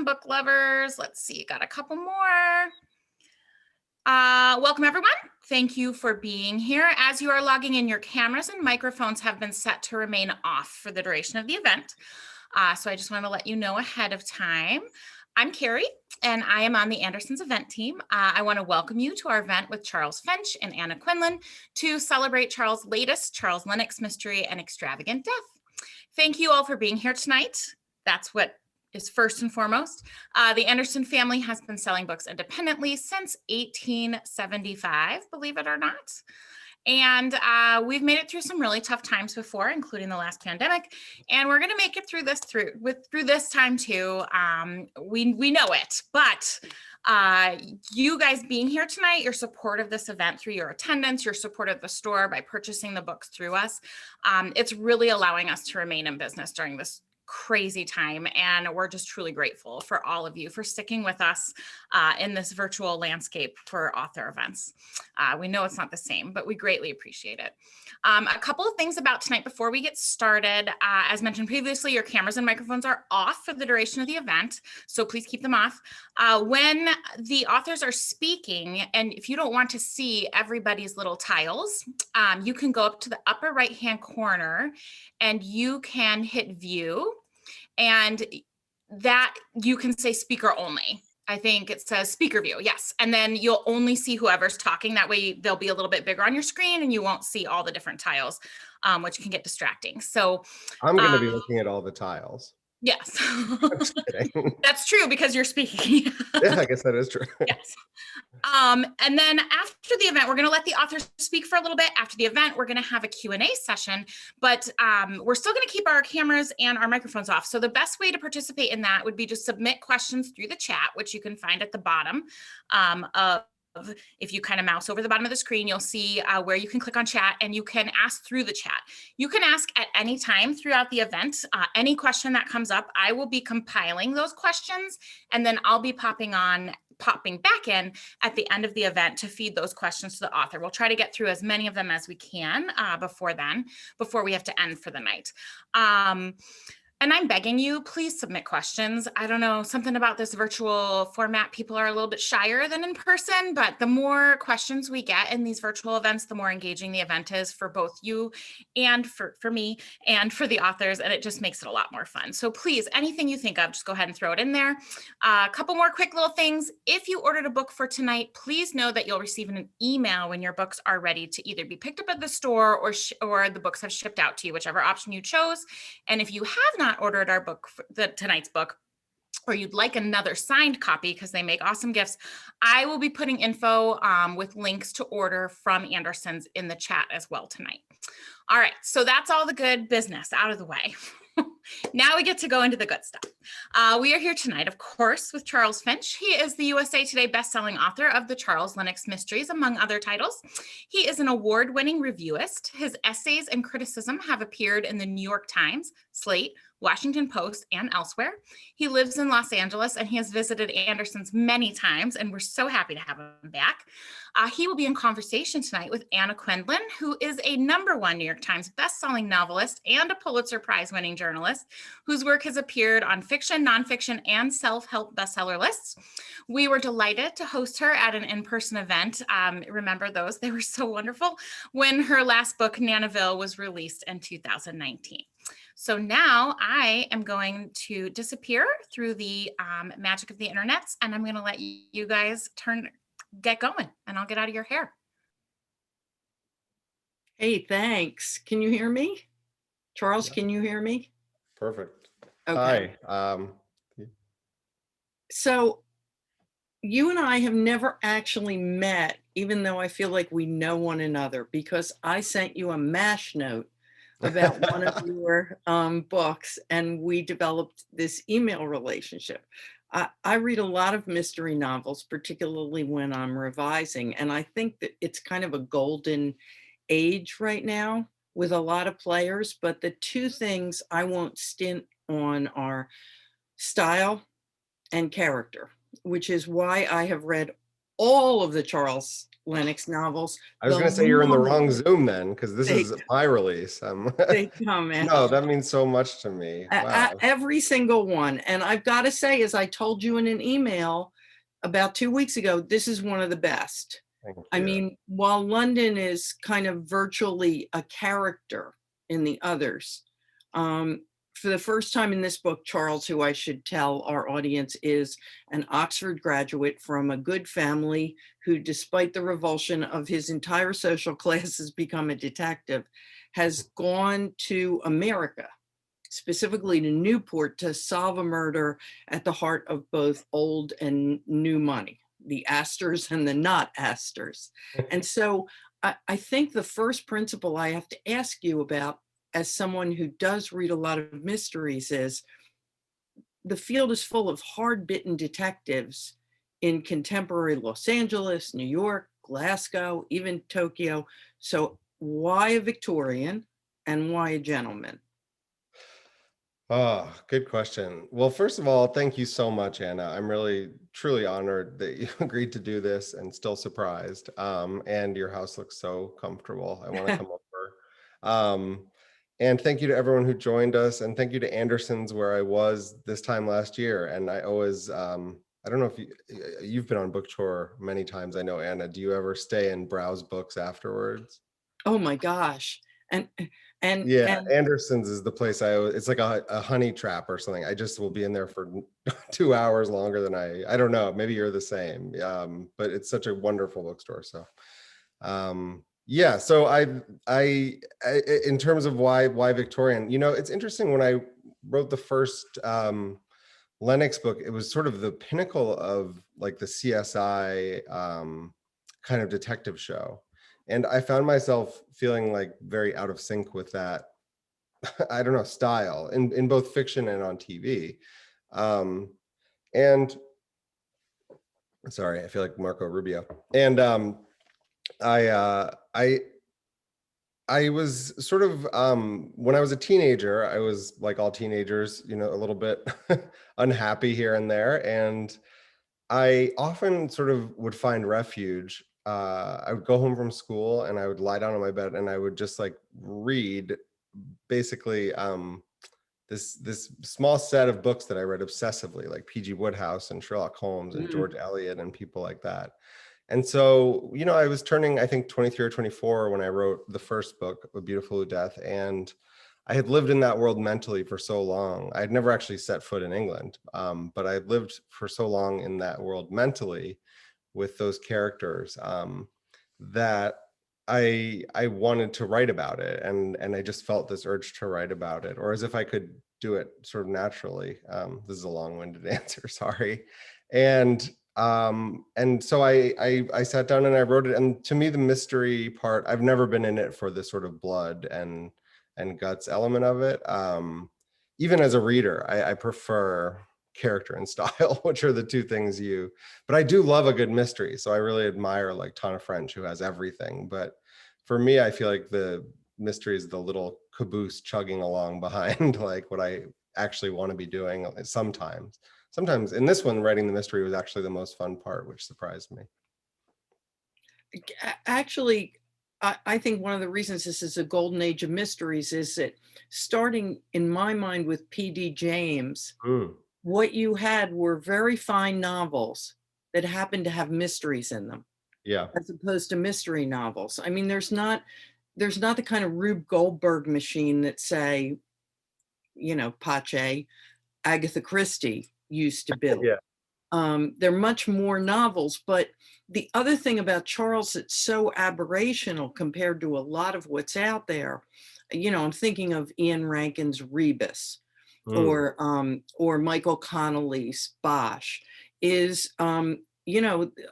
welcome book lovers. Let's see, got a couple more. Welcome everyone. Thank you for being here. As you are logging in, your cameras and microphones have been set to remain off for the duration of the event. So I just want to let you know ahead of time. I'm Carrie, and I am on the Andersons event team. I want to welcome you to our event with Charles Finch and Anna Quindlen to celebrate Charles' latest Charles Lennox mystery, An Extravagant Death. Thank you all for being here tonight. That's what is first and foremost. The Anderson family has been selling books independently since 1875, believe it or not. And we've made it through some really tough times before, including the last pandemic. And we're going to make it through this through this time too. We know it, but you guys being here tonight, your support of this event through your attendance, your support of the store by purchasing the books through us, it's really allowing us to remain in business during this crazy time, and we're just truly grateful for all of you for sticking with us in this virtual landscape for author events. We know it's not the same, but we greatly appreciate it. A couple of things about tonight before we get started. As mentioned previously, your cameras and microphones are off for the duration of the event, so please keep them off. When the authors are speaking, and if you don't want to see everybody's little tiles, you can go up to the upper right-hand corner and you can hit view, and that you can say speaker only. I think it says speaker view, yes. And then you'll only see whoever's talking. That way they'll be a little bit bigger on your screen and you won't see all the different tiles, which can get distracting. So I'm going to be looking at all the tiles. Yes. I'm just kidding. That's true because you're speaking. Yeah, I guess that is true. Yes. And then after the event, we're going to let the authors speak for a little bit. After the event, we're going to have a Q&A session, but we're still going to keep our cameras and our microphones off. So the best way to participate in that would be to submit questions through the chat, which you can find at the bottom if you kind of mouse over the bottom of the screen, you'll see where you can click on chat and you can ask through the chat. You can ask at any time throughout the event, any question that comes up. I will be compiling those questions and then I'll be popping back in at the end of the event to feed those questions to the author. We'll try to get through as many of them as we can before we have to end for the night. And I'm begging you, please submit questions. I don't know, something about this virtual format, people are a little bit shyer than in person, but the more questions we get in these virtual events, the more engaging the event is for both you and for me and for the authors, and it just makes it a lot more fun. So please, anything you think of, just go ahead and throw it in there. A couple more quick little things. If you ordered a book for tonight, please know that you'll receive an email when your books are ready to either be picked up at the store or the books have shipped out to you, whichever option you chose. And if you have not ordered our book, tonight's book, or you'd like another signed copy because they make awesome gifts, I will be putting info with links to order from Andersons in the chat as well tonight. All right, so that's all the good business out of the way. Now we get to go into the good stuff. We are here tonight, of course, with Charles Finch. He is the USA Today bestselling author of the Charles Lennox Mysteries, among other titles. He is an award-winning reviewist. His essays and criticism have appeared in the New York Times, Slate, Washington Post, and elsewhere. He lives in Los Angeles, and he has visited Andersons many times, and we're so happy to have him back. He will be in conversation tonight with Anna Quindlen, who is a #1 New York Times bestselling novelist and a Pulitzer Prize-winning journalist, whose work has appeared on fiction, nonfiction, and self-help bestseller lists. We were delighted to host her at an in-person event. Remember those? They were so wonderful. When her last book, Nanaville, was released in 2019. So now I am going to disappear through the magic of the internets, and I'm going to let you guys get going, and I'll get out of your hair. Hey, thanks. Can you hear me? Charles, can you hear me? Perfect. Okay. Hi. So you and I have never actually met, even though I feel like we know one another, because I sent you a MASH note about one of your books, and we developed this email relationship. I read a lot of mystery novels, particularly when I'm revising, and I think that it's kind of a golden age right now with a lot of players, but the two things I won't stint on are style and character, which is why I have read all of the Charles Lennox novels. I was The going to say you're in the wrong moment Zoom then, because this they is my release. they come No, out. that means so much to me. Wow. Every single one. And I've got to say, as I told you in an email about 2 weeks ago, this is one of the best. Thank I you. mean, while London is kind of virtually a character in the others, for the first time in this book, Charles, who I should tell our audience, is an Oxford graduate from a good family who, despite the revulsion of his entire social class, has become a detective, has gone to America, specifically to Newport, to solve a murder at the heart of both old and new money, the Astors and the not Astors. And so I think the first principle I have to ask you about, as someone who does read a lot of mysteries, is the field is full of hard-bitten detectives in contemporary Los Angeles, New York, Glasgow, even Tokyo. So why a Victorian and why a gentleman? Oh, good question. Well, first of all, thank you so much, Anna. I'm really, truly honored that you agreed to do this and still surprised. And your house looks so comfortable. I want to come over. And thank you to everyone who joined us. And thank you to Anderson's, where I was this time last year. And I always, I don't know if you've been on book tour many times. I know, Anna, do you ever stay and browse books afterwards? Oh my gosh. And Yeah, Anderson's is the place it's like a honey trap or something. I just will be in there for 2 hours longer than I don't know, maybe you're the same. But it's such a wonderful bookstore. So yeah, so I in terms of why Victorian, it's interesting. When I wrote the first Lennox book, it was sort of the pinnacle of like the CSI kind of detective show. And I found myself feeling like very out of sync with that, I don't know, style in both fiction and on TV. And sorry, I feel like Marco Rubio. And I was sort of, when I was a teenager, I was like all teenagers, a little bit unhappy here and there. And I often sort of would find refuge. I would go home from school and I would lie down on my bed and I would just like read basically this small set of books that I read obsessively, like P.G. Wodehouse and Sherlock Holmes and George Eliot and people like that. And so, I was turning, I think, 23 or 24 when I wrote the first book, A Beautiful Death. And I had lived in that world mentally for so long. I had never actually set foot in England, but I lived for so long in that world mentally with those characters that I wanted to write about it. And I just felt this urge to write about it, or as if I could do it sort of naturally. This is a long-winded answer, sorry. And so I sat down and I wrote it. And to me, the mystery part, I've never been in it for the sort of blood and guts element of it. Even as a reader, I prefer character and style, which are the two things but I do love a good mystery. So I really admire like Tana French, who has everything. But for me, I feel like the mystery is the little caboose chugging along behind like what I actually want to be doing sometimes. Sometimes in this one, writing the mystery was actually the most fun part, which surprised me. Actually, I think one of the reasons this is a golden age of mysteries is that, starting in my mind with P.D. James, what you had were very fine novels that happened to have mysteries in them. Yeah. As opposed to mystery novels. I mean, there's not the kind of Rube Goldberg machine that, say, Pache, Agatha Christie used to build. Yeah. They're much more novels. But the other thing about Charles that's so aberrational compared to a lot of what's out there, I'm thinking of Ian Rankin's Rebus or Michael Connolly's Bosch, is, a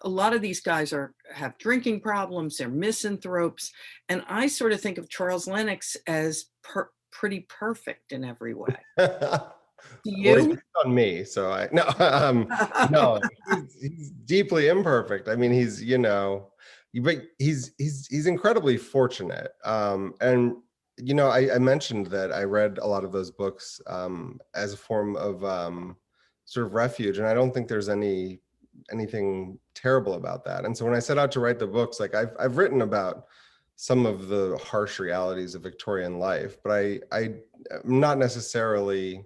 lot of these guys have drinking problems, they're misanthropes. And I sort of think of Charles Lennox as pretty perfect in every way. Do you? Well, he's on me, so no, he's deeply imperfect. I mean, but he's incredibly fortunate. And I mentioned that I read a lot of those books as a form of sort of refuge, and I don't think there's any anything terrible about that. And so when I set out to write the books, like I've written about some of the harsh realities of Victorian life, but I'm not necessarily,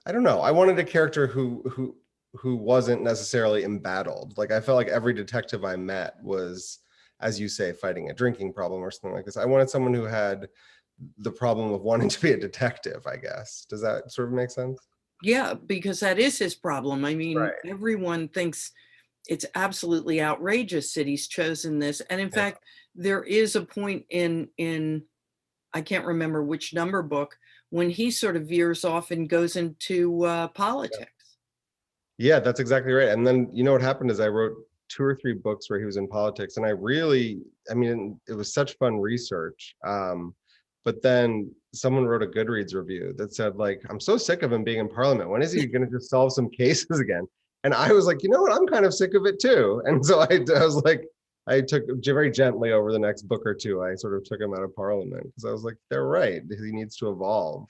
I don't know. I wanted a character who wasn't necessarily embattled. Like I felt like every detective I met was, as you say, fighting a drinking problem or something like this. I wanted someone who had the problem of wanting to be a detective, I guess. Does that sort of make sense? Yeah, because that is his problem. I mean, Right. everyone thinks it's absolutely outrageous that he's chosen this. And in Yeah. fact, there is a point in I can't remember which number book when he sort of veers off and goes into politics. Yeah, that's exactly right. And then, you know, what happened is I wrote 2 or 3 books where he was in politics, and I mean, it was such fun research. But then someone wrote a Goodreads review that said, like, I'm so sick of him being in parliament. When is he going to just solve some cases again? And I was like, you know what? I'm kind of sick of it too. And so I was like, I took very gently over the next book or two. I sort of took him out of parliament because I was like, they're right. He needs to evolve.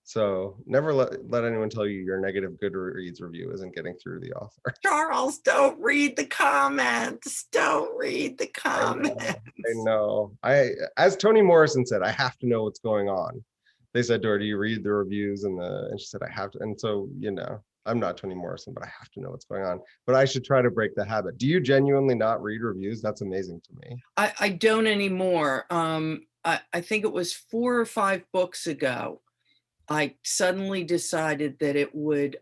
So never let anyone tell you your negative Goodreads review isn't getting through the author. Charles, don't read the comments. Don't read the comments. I know. As Toni Morrison said, I have to know what's going on. They said to her, "Do you read the reviews?" And she said, "I have to." And so, you know, I'm not Toni Morrison, but I have to know what's going on. But I should try to break the habit. Do you genuinely not read reviews? That's amazing to me. I don't anymore. I think it was 4 or 5 books ago. I suddenly decided that it would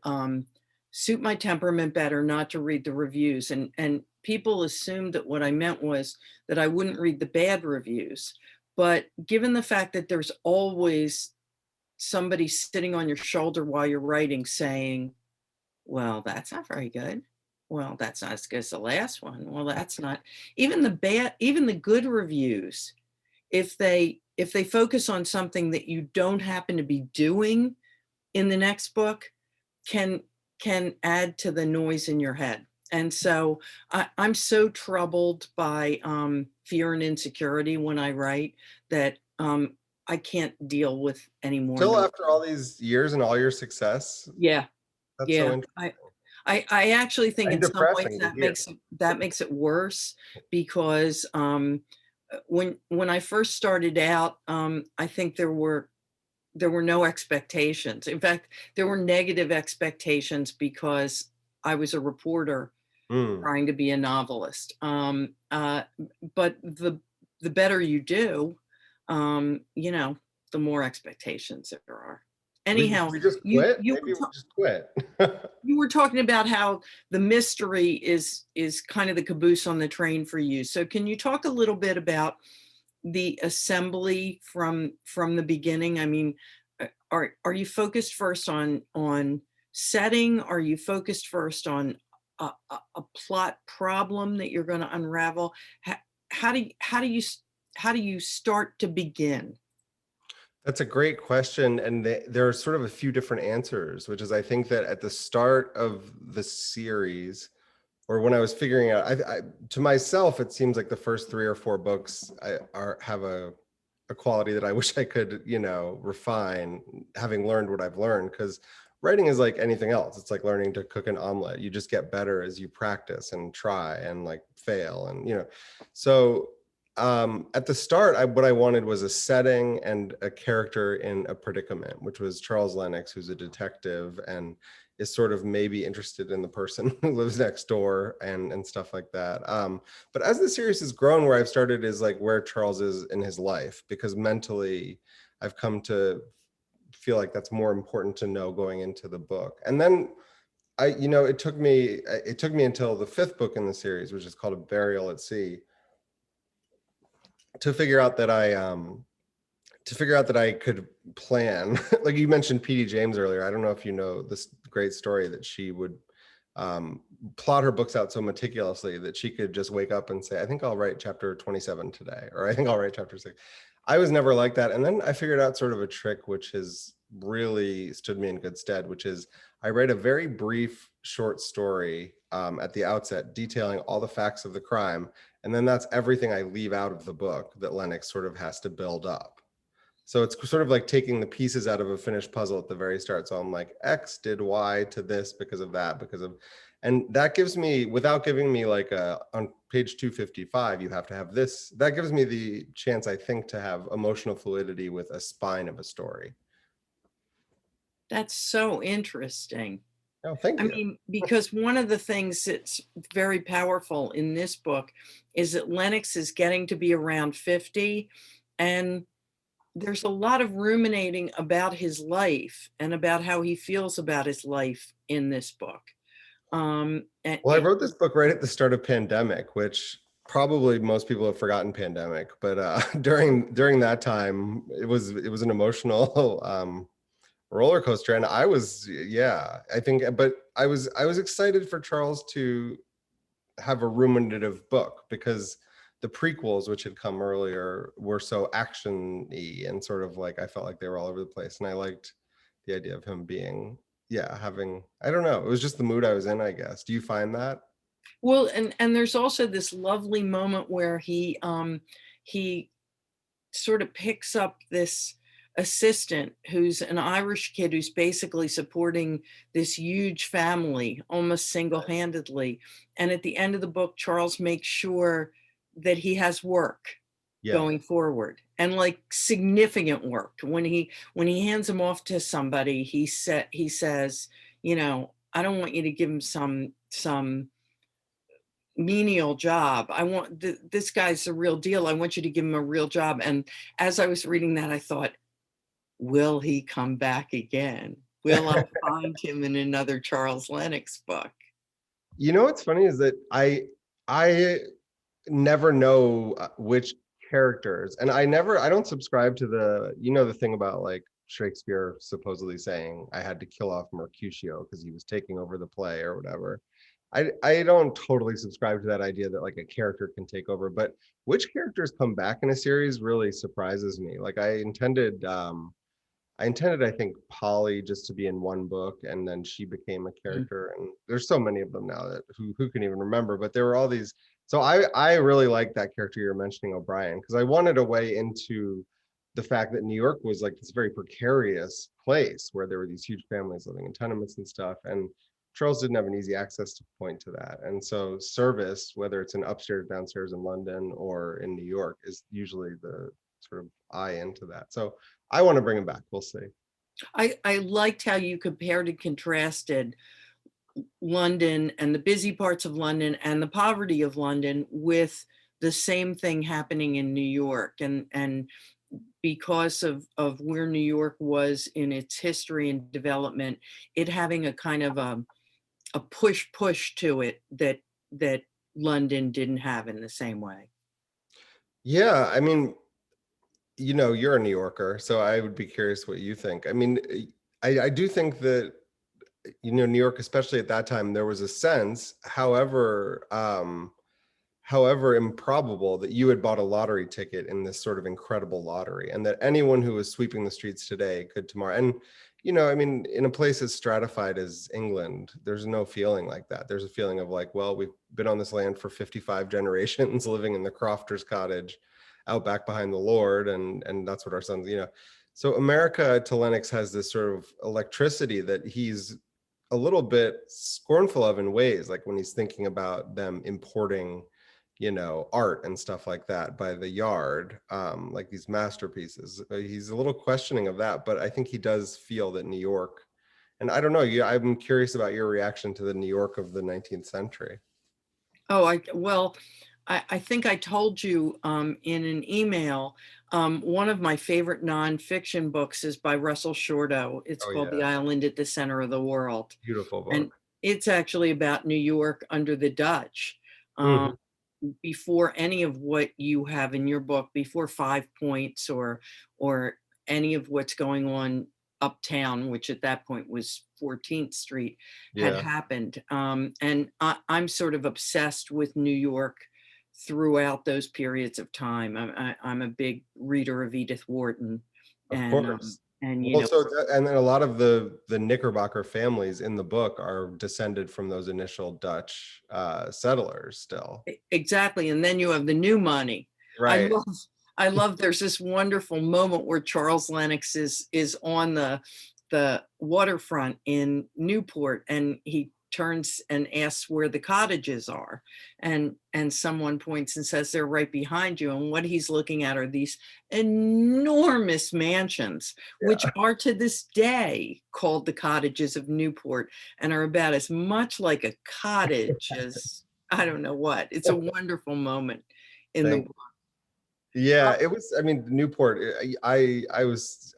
suit my temperament better not to read the reviews. And people assumed that what I meant was that I wouldn't read the bad reviews. But given the fact that there's always somebody sitting on your shoulder while you're writing saying, well, that's not very good. Well, that's not as good as the last one. Well, that's not even the good reviews. If they focus on something that you don't happen to be doing in the next book, can add to the noise in your head. And so I'm so troubled by fear and insecurity when I write that I can't deal with any more Still, noise. after all these years and all your success, Yeah, that's so yeah. interesting I actually think and in some ways depressing to hear. that makes it worse because when I first started out, I think there were no expectations. In fact, there were negative expectations because I was a reporter Mm. trying to be a novelist. But the better you do, you know, the more expectations there are. Anyhow, We just you quit. you Maybe were we just quit. you were talking about how the mystery is kind of the caboose on the train for you. So can you talk a little bit about the assembly from the beginning? I mean, are you focused first on setting? Are you focused first on a plot problem that you're going to unravel? How do you start to begin? That's a great question. And there are sort of a few different answers, which is I think that at the start of the series, or when I was figuring out, to myself, it seems like the first 3 or 4 books have a quality that I wish I could, you know, refine, having learned what I've learned. Because writing is like anything else. It's like learning to cook an omelet. You just get better as you practice and try and like fail, and you know. So at the start, what I wanted was a setting and a character in a predicament, which was Charles Lennox, who's a detective and is sort of maybe interested in the person who lives next door and stuff like that. But as the series has grown, where I've started is like where Charles is in his life, because mentally I've come to feel like that's more important to know going into the book. And then it took me until the 5th book in the series, which is called A Burial at Sea, to figure out that I could plan. Like you mentioned PD James earlier. I don't know if you know this great story that she would plot her books out so meticulously that she could just wake up and say, I think I'll write chapter 27 today, or I think I'll write chapter 6. I was never like that. And then I figured out sort of a trick which has really stood me in good stead, which is I write a very brief short story at the outset detailing all the facts of the crime. And then that's everything I leave out of the book that Lennox sort of has to build up. So it's sort of like taking the pieces out of a finished puzzle at the very start. So I'm like, X did Y to this because of that, because of, and that gives me, without giving me like on page 255, you have to have this. That gives me the chance, I think, to have emotional fluidity with a spine of a story. That's so interesting. Oh, thank I you. mean, because one of the things that's very powerful in this book is that Lennox is getting to be around 50, and there's a lot of ruminating about his life and about how he feels about his life in this book. And Well, I wrote this book right at the start of pandemic, which probably most people have forgotten pandemic, but during that time, it was an emotional roller coaster, and I was, yeah, I think, but I was excited for Charles to have a ruminative book, because the prequels, which had come earlier, were so action-y and sort of like, I felt like they were all over the place, and I liked the idea of him being, yeah, having, I don't know, it was just the mood I was in, I guess. Do you find that? well, and there's also this lovely moment where he sort of picks up this assistant who's an Irish kid who's basically supporting this huge family almost single-handedly. And at the end of the book, Charles makes sure that he has work Yeah. going forward, and like significant work. When he hands him off to somebody, he says, you know, I don't want you to give him some menial job. I want this guy's the real deal. I want you to give him a real job. And as I was reading that, I thought, will he come back again? Will I find him in another Charles Lennox book? You know what's funny is that I never know which characters, and I don't subscribe to the, you know, the thing about like Shakespeare supposedly saying I had to kill off Mercutio because he was taking over the play or whatever. I don't totally subscribe to that idea that like a character can take over, but which characters come back in a series really surprises me. Like I think Polly just to be in one book, and then she became a character, and there's so many of them now that who can even remember, but there were all these. So I really like that character you're mentioning, O'Brien, because I wanted a way into the fact that New York was like this very precarious place where there were these huge families living in tenements and stuff, and Charles didn't have an easy access to point to that. And so service, whether it's in upstairs, downstairs in London or in New York, is usually the sort of eye into that. So I want to bring him back. We'll see. I liked how you compared and contrasted London and the busy parts of London and the poverty of London with the same thing happening in New York. And because of where New York was in its history and development, it having a kind of a push to it that London didn't have in the same way. Yeah, I mean, you know, you're a New Yorker, so I would be curious what you think. I mean, I do think that, you know, New York, especially at that time, there was a sense, however improbable, that you had bought a lottery ticket in this sort of incredible lottery, and that anyone who was sweeping the streets today could tomorrow. And, you know, I mean, in a place as stratified as England, there's no feeling like that. There's a feeling of like, well, we've been on this land for 55 generations, living in the crofter's cottage out back behind the Lord, and that's what our sons, you know. So America to Lennox has this sort of electricity that he's a little bit scornful of in ways, like when he's thinking about them importing, you know, art and stuff like that by the yard, like these masterpieces. He's a little questioning of that, but I think he does feel that New York, and I don't know, I'm curious about your reaction to the New York of the 19th century. Oh, I think I told you in an email, one of my favorite nonfiction books is by Russell Shorto. It's Oh called The yeah, Island at the Center of the World. beautiful And book. it's actually about New York under the Dutch. Mhm. Before any of what you have in your book, before Five Points or any of what's going on uptown, which at that point was 14th Street, had Yeah, happened. And I'm sort of obsessed with New York throughout those periods of time. I'm a big reader of Edith Wharton, of and course. and you Well, know so and then a lot of the Knickerbocker families in the book are descended from those initial Dutch settlers still. exactly. And then you have the new money. I Right. love I love there's this wonderful moment where Charles Lennox is on the waterfront in Newport, and he turns and asks where the cottages are, and someone points and says they're right behind you, and what he's looking at are these enormous mansions, which are to this day called the cottages of Newport, and are about as much like a cottage as I don't know what. It's a wonderful moment in the Thank book. Yeah, it was. I mean, Newport. I was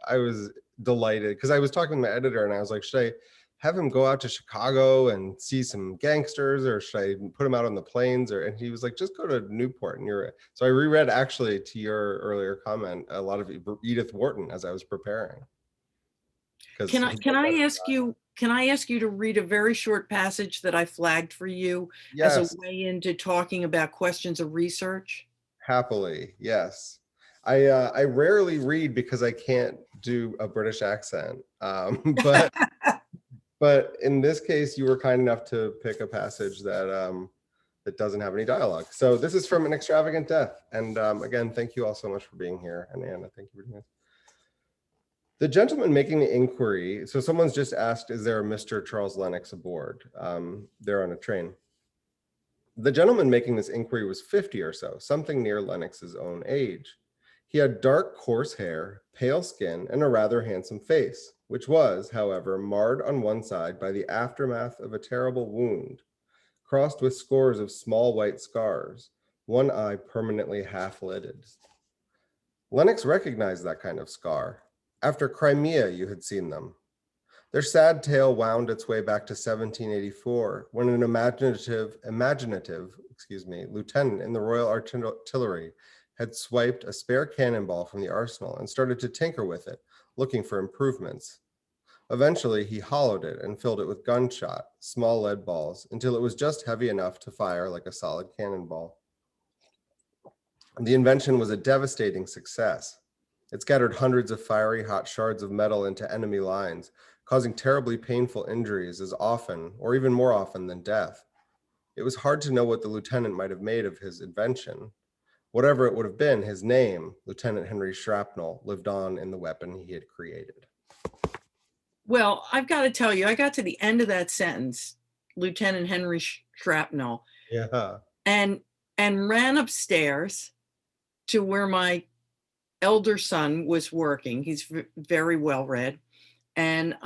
delighted because I was talking to my editor and I was like, should I have him go out to Chicago and see some gangsters, or should I put him out on the plains? Or and he was like, just go to Newport. And you're so I reread, actually, to your earlier comment, a lot of Edith Wharton as I was preparing. Can I ask you? Can I ask you to read a very short passage that I flagged for you as a Yes, way into talking about questions of research? happily, yes. I rarely read because I can't do a British accent, but in this case, you were kind enough to pick a passage that doesn't have any dialogue. So this is from An Extravagant Death, and again, thank you all so much for being here, and Anna, thank you for doing this. The gentleman making the inquiry. So someone's just asked, "Is there a Mr. Charles Lennox aboard?" They're on a train. The gentleman making this inquiry was 50 or so, something near Lennox's own age. He had dark, coarse hair, pale skin, and a rather handsome face, which was, however, marred on one side by the aftermath of a terrible wound, crossed with scores of small white scars, one eye permanently half-lidded. Lennox recognized that kind of scar. After Crimea, you had seen them. Their sad tale wound its way back to 1784, when an imaginative lieutenant in the Royal Artillery had swiped a spare cannonball from the arsenal and started to tinker with it, looking for improvements. Eventually, he hollowed it and filled it with gunshot, small lead balls, until it was just heavy enough to fire like a solid cannonball. The invention was a devastating success. It scattered hundreds of fiery hot shards of metal into enemy lines, causing terribly painful injuries as often, or even more often, than death. It was hard to know what the lieutenant might have made of his invention. Whatever it would have been, his name, Lieutenant Henry Shrapnel, lived on in the weapon he had created. Well, I've got to tell you, I got to the end of that sentence, Lieutenant Henry Shrapnel, Yeah. and ran upstairs to where my elder son was working. He's very well read, and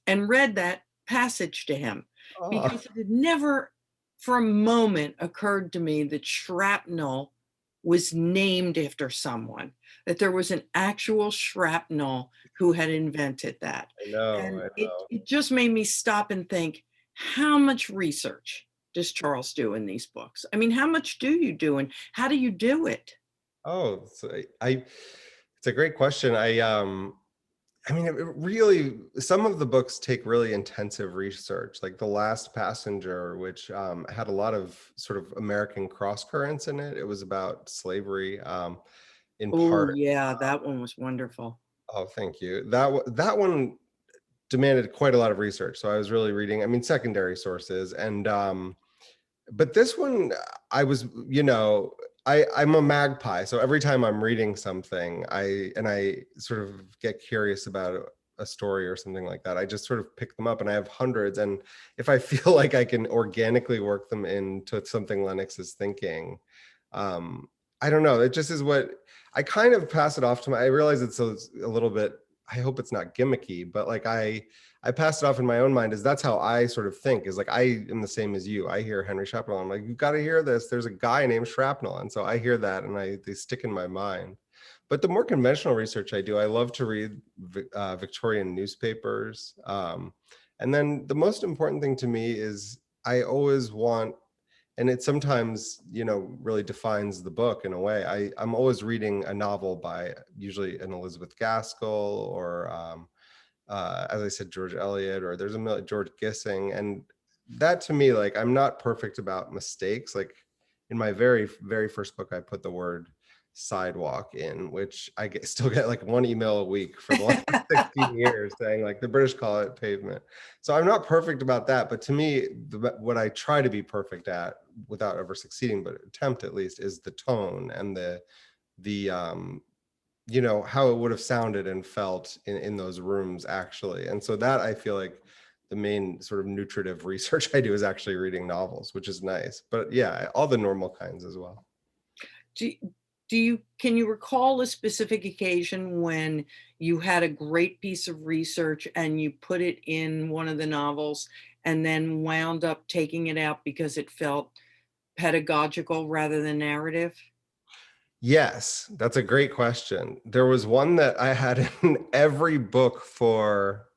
read that passage to him, because it had never for a moment occurred to me that shrapnel was named after someone, that there was an actual shrapnel who had invented that. I know. And it just made me stop and think, how much research does Charles do in these books? I mean, how much do you do, and how do you do it? Oh, so it's a great question. I mean, it really, some of the books take really intensive research, like The Last Passenger, which had a lot of sort of American cross currents in it. It was about slavery in Oh, part. yeah, that one was wonderful. Oh, thank you. That one demanded quite a lot of research. So I was really reading, I mean, secondary sources. And but this one, I was, I'm a magpie. So every time I'm reading something, I sort of get curious about a story or something like that, I just sort of pick them up, and I have hundreds. And if I feel like I can organically work them into something Lennox is thinking, I don't know. It just is what I kind of pass it off to I realize it's a little bit, I hope it's not gimmicky, but like I pass it off in my own mind, is that's how I sort of think, is like, I am the same as you. I hear Henry Shrapnel, I'm like, you've got to hear this. There's a guy named Shrapnel. And so I hear that and they stick in my mind. But the more conventional research I do, I love to read Victorian newspapers. And then the most important thing to me is I always want, and it sometimes, really defines the book in a way. I'm always reading a novel by usually an Elizabeth Gaskell, or as I said, George Eliot, or there's a George Gissing. And that to me, like, I'm not perfect about mistakes. Like in my very, very first book, I put the word sidewalk in, which still get like one email a week for the last 16 years saying like the British call it pavement. So I'm not perfect about that. But to me, what I try to be perfect at, without ever succeeding, but attempt at least, is the tone and the the you know, how it would have sounded and felt in those rooms actually. And so that, I feel like the main sort of nutritive research I do is actually reading novels, which is nice. But yeah, all the normal kinds as well. Do, can you recall a specific occasion when you had a great piece of research and you put it in one of the novels and then wound up taking it out because it felt pedagogical rather than narrative? Yes, that's a great question. There was one that I had in every book for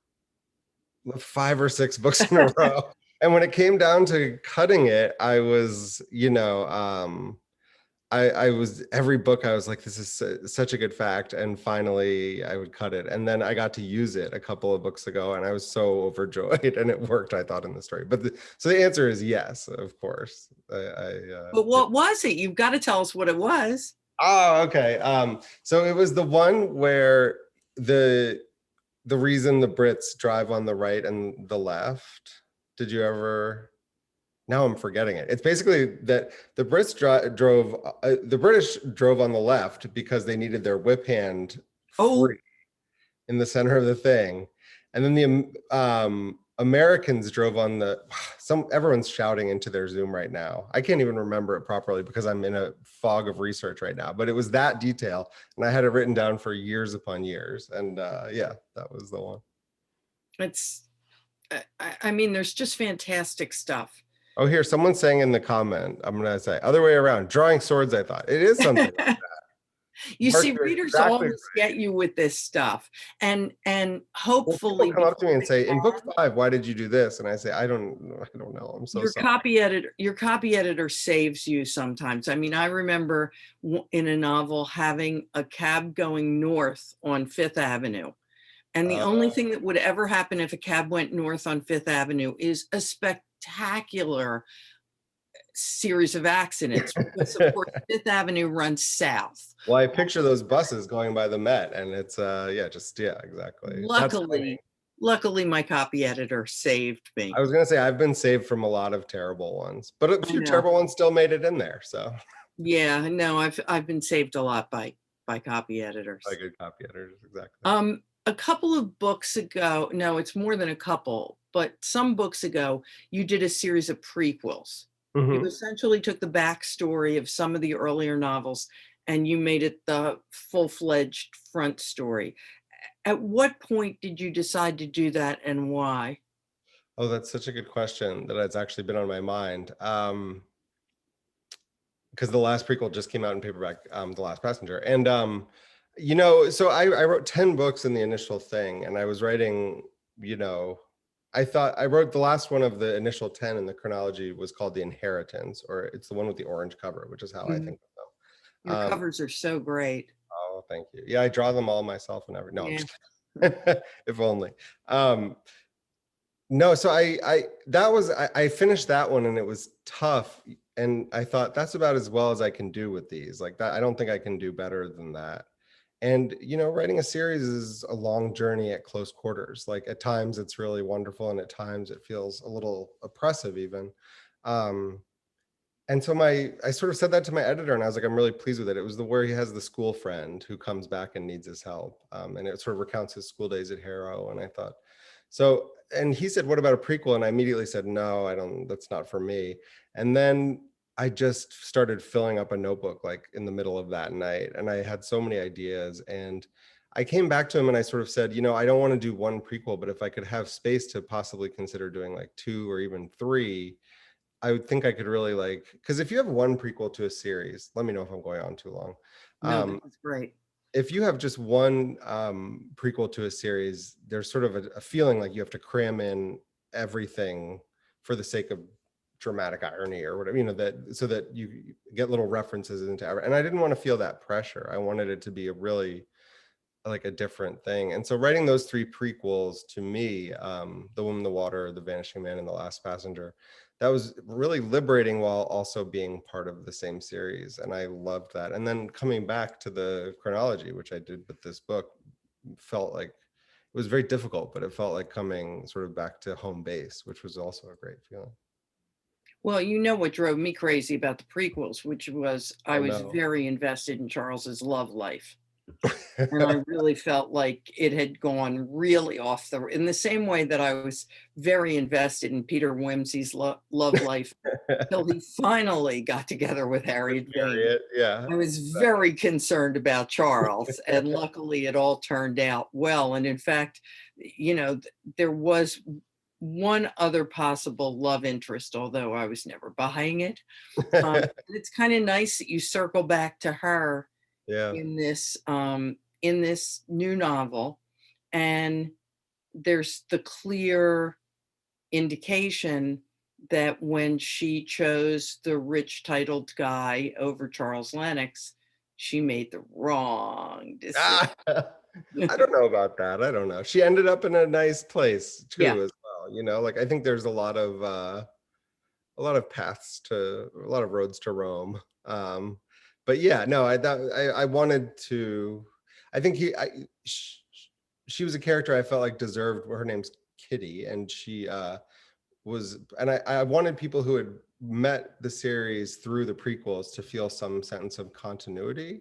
5 or 6 books in a row. And when it came down to cutting it, I was, you know, I was, every book I was like, this is such a good fact. And finally I would cut it. And then I got to use it a couple of books ago and I was so overjoyed, and it worked, I thought, in the story. But so the answer is yes, of course. But what was it? You've got to tell us what it was. Oh, okay. So it was the one where the reason the Brits drive on the right and the left. Did you ever? Now I'm forgetting it. It's basically that the Brits drove, the British drove on the left because they needed their whip hand free in the center of the thing, and then the Americans drove on the. Everyone's shouting into their Zoom right now. I can't even remember it properly because I'm in a fog of research right now. But it was that detail, and I had it written down for years upon years. And yeah, that was the one. It's, I mean, there's just fantastic stuff. Oh, here, someone's saying in the comment, I'm going to say, other way around, drawing swords, I thought. It is something like that. You Mark, see, you're readers exactly always right. get you with this stuff. And Well, hopefully people come up to me and say, in book before 5, why did you do this? And I say, I don't know. I'm so sorry. your copy editor saves you sometimes. I mean, I remember in a novel having a cab going north on Fifth Avenue. And the only thing that would ever happen if a cab went north on Fifth Avenue is a spectacular series of accidents, because of course Fifth Avenue runs south. Well, I picture those buses going by the Met, and it's yeah, exactly. Luckily my copy editor saved me. I was gonna say, I've been saved from a lot of terrible ones, but a few know. terrible ones still made it in there. So Yeah, no, I've been saved a lot by copy editors. by good copy editors, exactly. A couple of books ago, no, it's more than a couple, but some books ago, you did a series of prequels. You essentially took the backstory of some of the earlier novels and you made it the full-fledged front story. At what point did you decide to do that and why? Oh, that's such a good question that it's actually been on my mind. Because the last prequel just came out in paperback, The Last Passenger. And, you know, so I wrote 10 books in the initial thing, and I was writing, you know, I thought I wrote the last one of the initial 10 in the chronology was called The Inheritance, or it's the one with the orange cover, which is how I think of them. Your covers are so great. Oh, thank you. Yeah, I draw them all myself and everything. No, Yeah. I'm just kidding. If only. No, so I finished that one and it was tough. And I thought that's about as well as I can do with these. Like that, I don't think I can do better than that. And, you know, writing a series is a long journey at close quarters. Like at times it's really wonderful and at times it feels a little oppressive even. And so I sort of said that to my editor and I was like, I'm really pleased with it. It was where he has the school friend who comes back and needs his help. And it sort of recounts his school days at Harrow. And I thought, so, and he said, what about a prequel? And I immediately said, no, that's not for me. And then I just started filling up a notebook like in the middle of that night. And I had so many ideas. And I came back to him and I sort of said, you know, I don't want to do one prequel, but if I could have space to possibly consider doing like 2 or even 3, I would think I could really like, because if you have one prequel to a series, let me know if I'm going on too long. No, that's great. If you have just one prequel to a series, there's sort of a feeling like you have to cram in everything for the sake of dramatic irony or whatever, you know, that so that you get little references into every, and I didn't want to feel that pressure. I wanted it to be a really like a different thing. And so writing those 3 prequels to me, The Woman in the Water, The Vanishing Man, and The Last Passenger, that was really liberating while also being part of the same series. And I loved that. And then coming back to the chronology, which I did with this book, felt like it was very difficult, but it felt like coming sort of back to home base, which was also a great feeling. Well, you know what drove me crazy about the prequels, which was I Oh was no. very invested in Charles's love life. And I really felt like it had gone really off in the same way that I was very invested in Peter Wimsey's love life till he finally got together with With Harriet Vane. Harriet, yeah. I was very concerned about Charles, and luckily it all turned out well. And in fact, there was one other possible love interest, although I was never buying it. It's kind of nice that you circle back to her Yeah. in this new novel, and there's the clear indication that when she chose the rich titled guy over Charles Lennox, she made the wrong decision. Ah, I don't know about that. I don't know. She ended up in a nice place Yeah. too, as well. Like I think there's a lot of paths to a lot of roads to Rome. But yeah, no, I wanted to. I think she was a character I felt like deserved. Her name's Kitty, and she and I wanted people who had met the series through the prequels to feel some sense of continuity.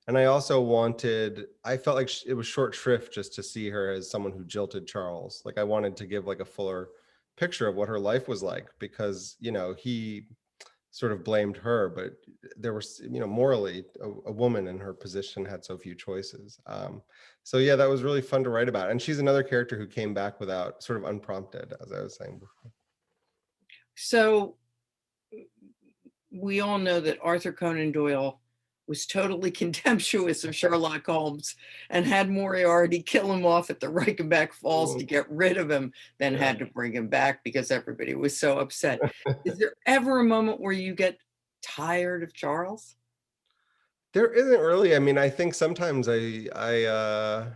And I felt like it was short shrift just to see her as someone who jilted Charles. Like I wanted to give like a fuller picture of what her life was like, because, he sort of blamed her, but there was, morally a woman in her position had so few choices. So yeah, that was really fun to write about. And she's another character who came back without sort of unprompted, as I was saying before. So we all know that Arthur Conan Doyle was totally contemptuous of Sherlock Holmes and had Moriarty kill him off at the Reichenbach Falls to get rid of him, then Yeah. had to bring him back because everybody was so upset. Is there ever a moment where you get tired of Charles? There isn't really. I mean, I think sometimes my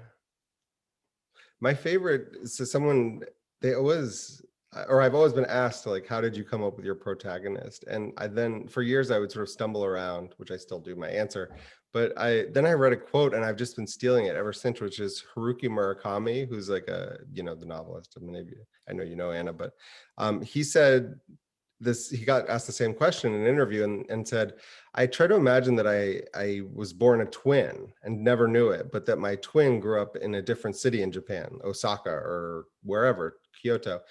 favorite is someone, they always, or I've always been asked, like, how did you come up with your protagonist? And for years, I would sort of stumble around, which I still do, my answer. But then I read a quote, and I've just been stealing it ever since, which is Haruki Murakami, who's like the novelist. I mean, I know you know Anna, but he said this, he got asked the same question in an interview, and said, I try to imagine that I was born a twin and never knew it, but that my twin grew up in a different city in Japan, Osaka or wherever, Kyoto,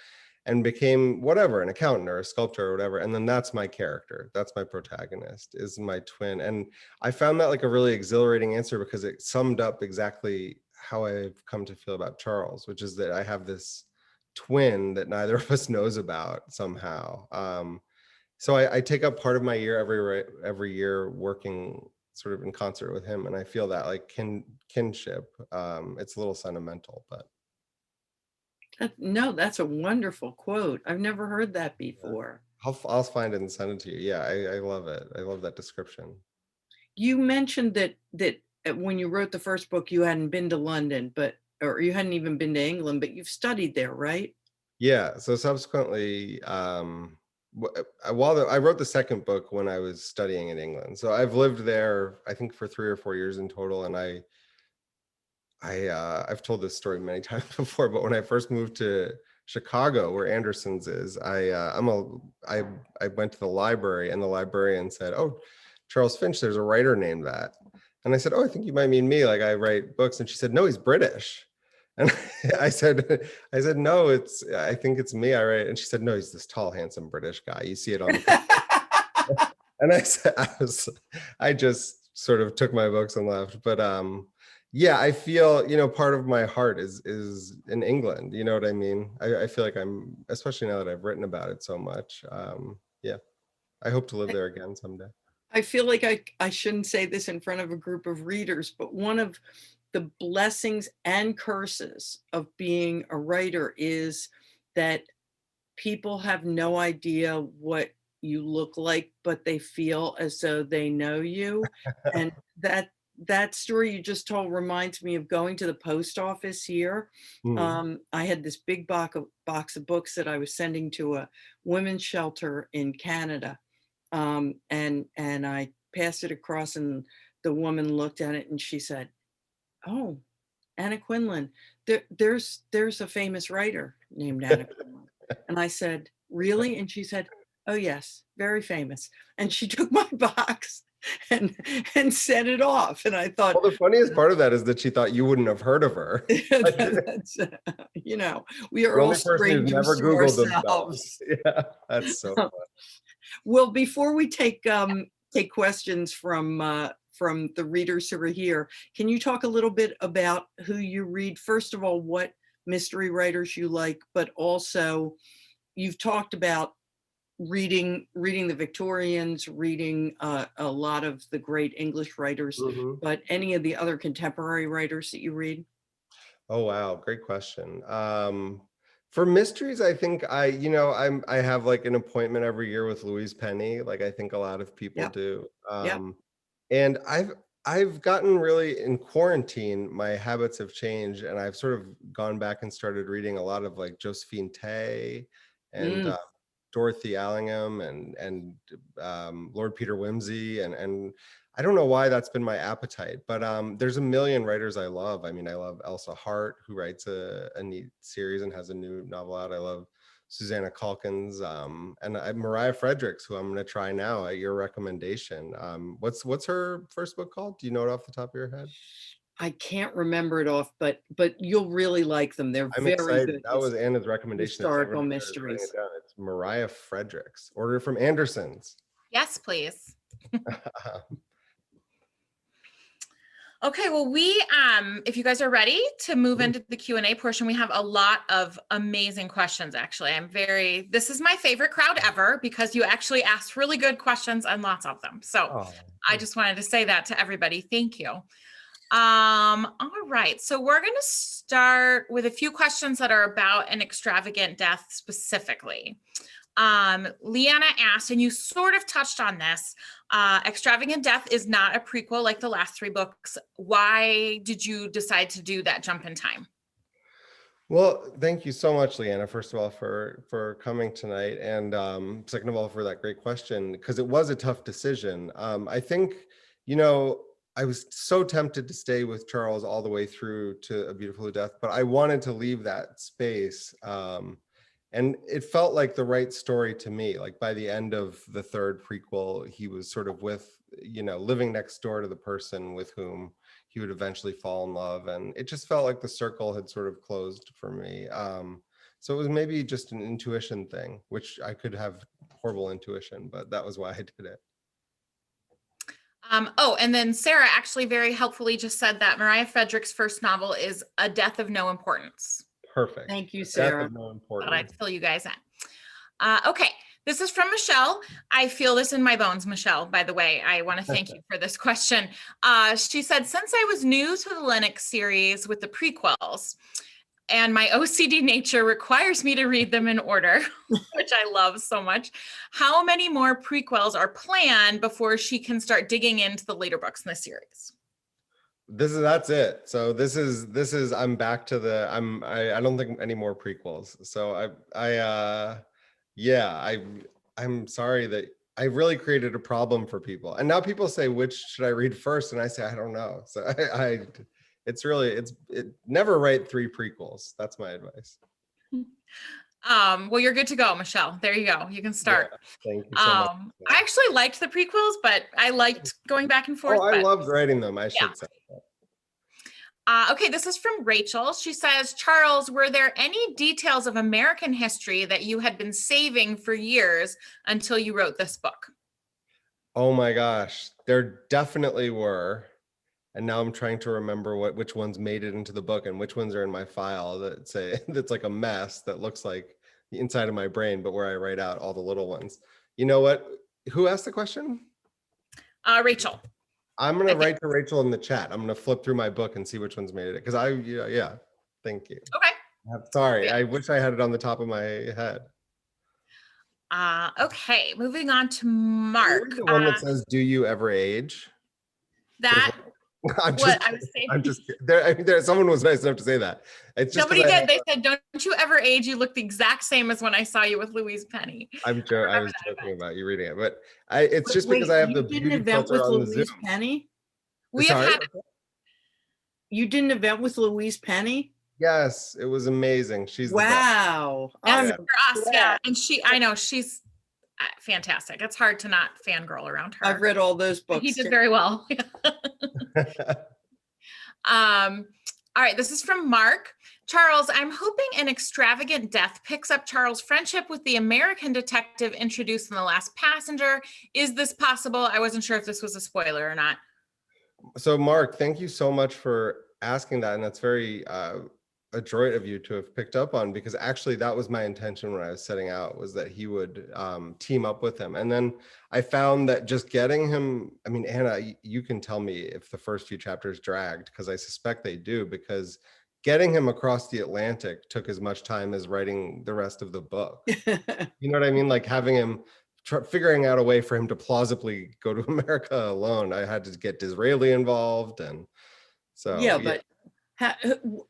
and became whatever, an accountant or a sculptor or whatever. And then that's my character. That's my protagonist, is my twin. And I found that like a really exhilarating answer, because it summed up exactly how I've come to feel about Charles, which is that I have this twin that neither of us knows about somehow. So I take up part of my year every year working sort of in concert with him, and I feel that like kinship. It's a little sentimental, but No, that's a wonderful quote. I've never heard that yeah. before. I'll find it and send it to you. Yeah, I love it. I love that description. You mentioned that when you wrote the first book, you hadn't been to London, or you hadn't even been to England, but you've studied there, right? Yeah. So subsequently, I wrote the second book when I was studying in England. So I've lived there, I think, for 3 or 4 years in total. And I've told this story many times before, but when I first moved to Chicago, where Anderson's is, I went to the library, and the librarian said, "Oh, Charles Finch, there's a writer named that." And I said, "Oh, I think you might mean me. Like I write books." And she said, "No, he's British." And I said, "No, I think it's me. I write." And she said, "No, he's this tall, handsome British guy. You see it on the cover." And I said, I just sort of took my books and left. But yeah, I feel, part of my heart is in England. You know what I mean? I feel like I'm, especially now that I've written about it so much. Yeah, I hope to live there again someday. I feel like I shouldn't say this in front of a group of readers, but one of the blessings and curses of being a writer is that people have no idea what you look like, but they feel as though they know you. And that story you just told reminds me of going to the post office here. I had this big box of books that I was sending to a women's shelter in Canada. And I passed it across, and the woman looked at it and she said, "Oh, Anna Quindlen. There's a famous writer named Anna Quindlen." And I said, "Really?" And she said, Oh yes, very famous. And she took my box and set it off. And I thought, Well, the funniest part of that is that she thought you wouldn't have heard of her. Like, that's, we are the all only person who's strangers never to Googled ourselves. themselves. Yeah, that's so fun. Well, before we take questions from the readers who are here, can you talk a little bit about who you read? First of all, what mystery writers you like, but also you've talked about reading the Victorians, reading a lot of the great English writers, Mhm. but any of the other contemporary writers that you read? Oh wow, great question. For mysteries, I think I have like an appointment every year with Louise Penny, like I think a lot of people Yep. do. Yep. And I've gotten really in quarantine, my habits have changed, and I've sort of gone back and started reading a lot of like Josephine Tey and Mm. Dorothy Allingham and Lord Peter Wimsey and I don't know why that's been my appetite, but there's a million writers I love. I mean, I love Elsa Hart, who writes a neat series and has a new novel out. I love Susanna Calkins and Mariah Fredericks, who I'm going to try now at your recommendation. What's her first book called? Do you know it off the top of your head? I can't remember it off, but you'll really like them. They're I'm very excited. good That was Anna's recommendation. It's historical writing it mysteries. down. It's Mariah Fredericks. Order from Anderson's. Yes, please. Okay, well, if you guys are ready to move into the Q&A portion, we have a lot of amazing questions, actually. This is my favorite crowd ever because you actually asked really good questions and lots of them. So I just wanted to say that to everybody. Thank you. All right, so we're going to start with a few questions that are about An Extravagant Death specifically. Leanna asked, and you sort of touched on this, Extravagant Death is not a prequel like the last 3 books. Why did you decide to do that jump in time? Well, thank you so much, Leanna, first of all, for coming tonight. And second of all, for that great question, because it was a tough decision. I think, I was so tempted to stay with Charles all the way through to A Beautiful Death, but I wanted to leave that space. And it felt like the right story to me. Like by the end of the 3rd prequel, he was sort of living next door to the person with whom he would eventually fall in love. And it just felt like the circle had sort of closed for me. So it was maybe just an intuition thing, which I could have horrible intuition, but that was why I did it. And then Sarah actually very helpfully just said that Mariah Frederick's first novel is A Death of No Importance. Perfect. Thank you, Death Sarah. of No Importance. Thought I'd fill you guys in. Okay, this is from Michelle. I feel this in my bones, Michelle, by the way. I want to thank you for this question. She said, since I was new to the Lennox series with the prequels, and my OCD nature requires me to read them in order, which I love so much, how many more prequels are planned before she can start digging into the later books in the series? That's it. So this is I'm back to I don't think any more prequels. So I'm sorry that I really created a problem for people. And now people say, which should I read first? And I say, I don't know. So it never write 3 prequels. That's my advice. Well, you're good to go, Michelle. There you go. You can start. Yeah, thank you so much. I actually liked the prequels, but I liked going back and forth. I loved writing them, I should say. Okay, this is from Rachel. She says, Charles, were there any details of American history that you had been saving for years until you wrote this book? Oh my gosh, there definitely were. And now I'm trying to remember which ones made it into the book and which ones are in my file that's like a mess that looks like the inside of my brain, but where I write out all the little ones. You know what? Who asked the question? Rachel. I'm going to write to Rachel in the chat. I'm going to flip through my book and see which ones made it. Because thank you. Okay. I'm sorry. Yeah. I wish I had it on the top of my head. Okay, moving on to Mark. The one that says, do you ever age? That I'm just there. Someone was nice enough to say that. It's just somebody did. They said, "Don't you ever age? You look the exact same as when I saw you with Louise Penny." I was joking about you reading it, but it's just because I have the beauty filter on the Zoom. Penny? You did an event with Louise Penny? Yes, it was amazing. She's wow. Yes, for us, yeah. And fantastic. It's hard to not fangirl around her. I've read all those books. He did too. very well. All right, this is from Mark. Charles, I'm hoping an extravagant death picks up Charles' friendship with the American detective introduced in The Last Passenger. Is this possible? I wasn't sure if this was a spoiler or not. So Mark, thank you so much for asking that. And that's very adroit of you to have picked up on, because actually that was my intention when I was setting out, was that he would team up with him. And then I found that just getting him, I mean, Anna, you can tell me if the first few chapters dragged, because I suspect they do, because getting him across the Atlantic took as much time as writing the rest of the book. You know what I mean? Like having him figuring out a way for him to plausibly go to America alone. I had to get Disraeli involved, and so Yeah, but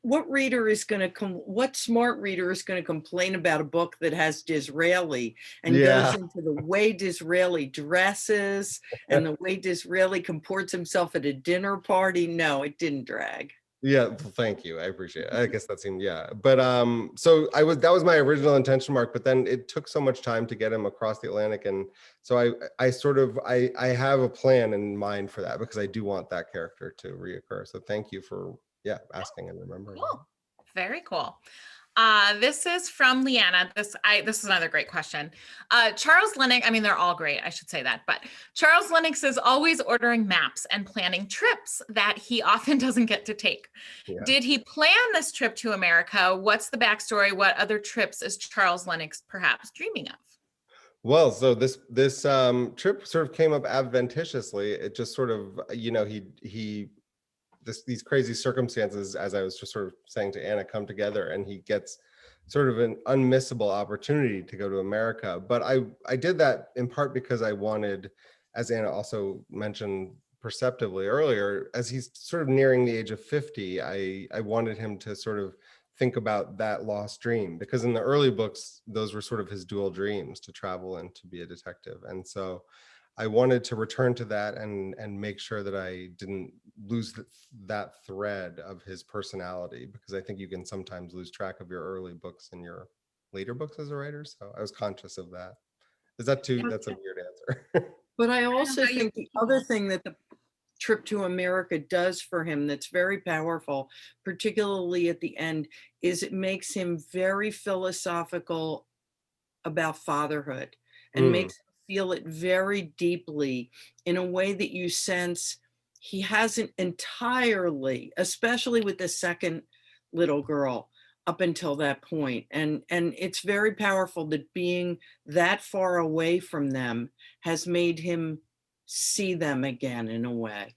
what reader is going to what smart reader is going to complain about a book that has Disraeli and goes into the way Disraeli dresses and the way Disraeli comports himself at a dinner party? No, it didn't drag. Yeah, thank you. I appreciate it. I guess that seemed, but so that was my original intention, Mark, but then it took so much time to get him across the Atlantic, and so I have a plan in mind for that, because I do want that character to reoccur. So thank you for asking and remembering. Cool. Very cool. This is from Leanna. This is another great question. Charles Lennox, I mean, they're all great, I should say that, but Charles Lennox is always ordering maps and planning trips that he often doesn't get to take. Yeah. Did he plan this trip to America? What's the backstory? What other trips is Charles Lennox perhaps dreaming of? Well, so this trip sort of came up adventitiously. It just sort of, these crazy circumstances, as I was just sort of saying to Anna, come together, and he gets sort of an unmissable opportunity to go to America. But I did that in part because I wanted, as Anna also mentioned perceptively earlier, as he's sort of nearing the age of 50, I wanted him to sort of think about that lost dream, because in the early books, those were sort of his dual dreams, to travel and to be a detective. And so I wanted to return to that and make sure that I didn't lose that thread of his personality, because I think you can sometimes lose track of your early books and your later books as a writer. So I was conscious of that. Is that too? That's a weird answer. But I also think the other thing that the trip to America does for him that's very powerful, particularly at the end, is it makes him very philosophical about fatherhood and makes him feel it very deeply in a way that you sense he hasn't entirely, especially with the second little girl, up until that point. And it's very powerful that being that far away from them has made him see them again in a way.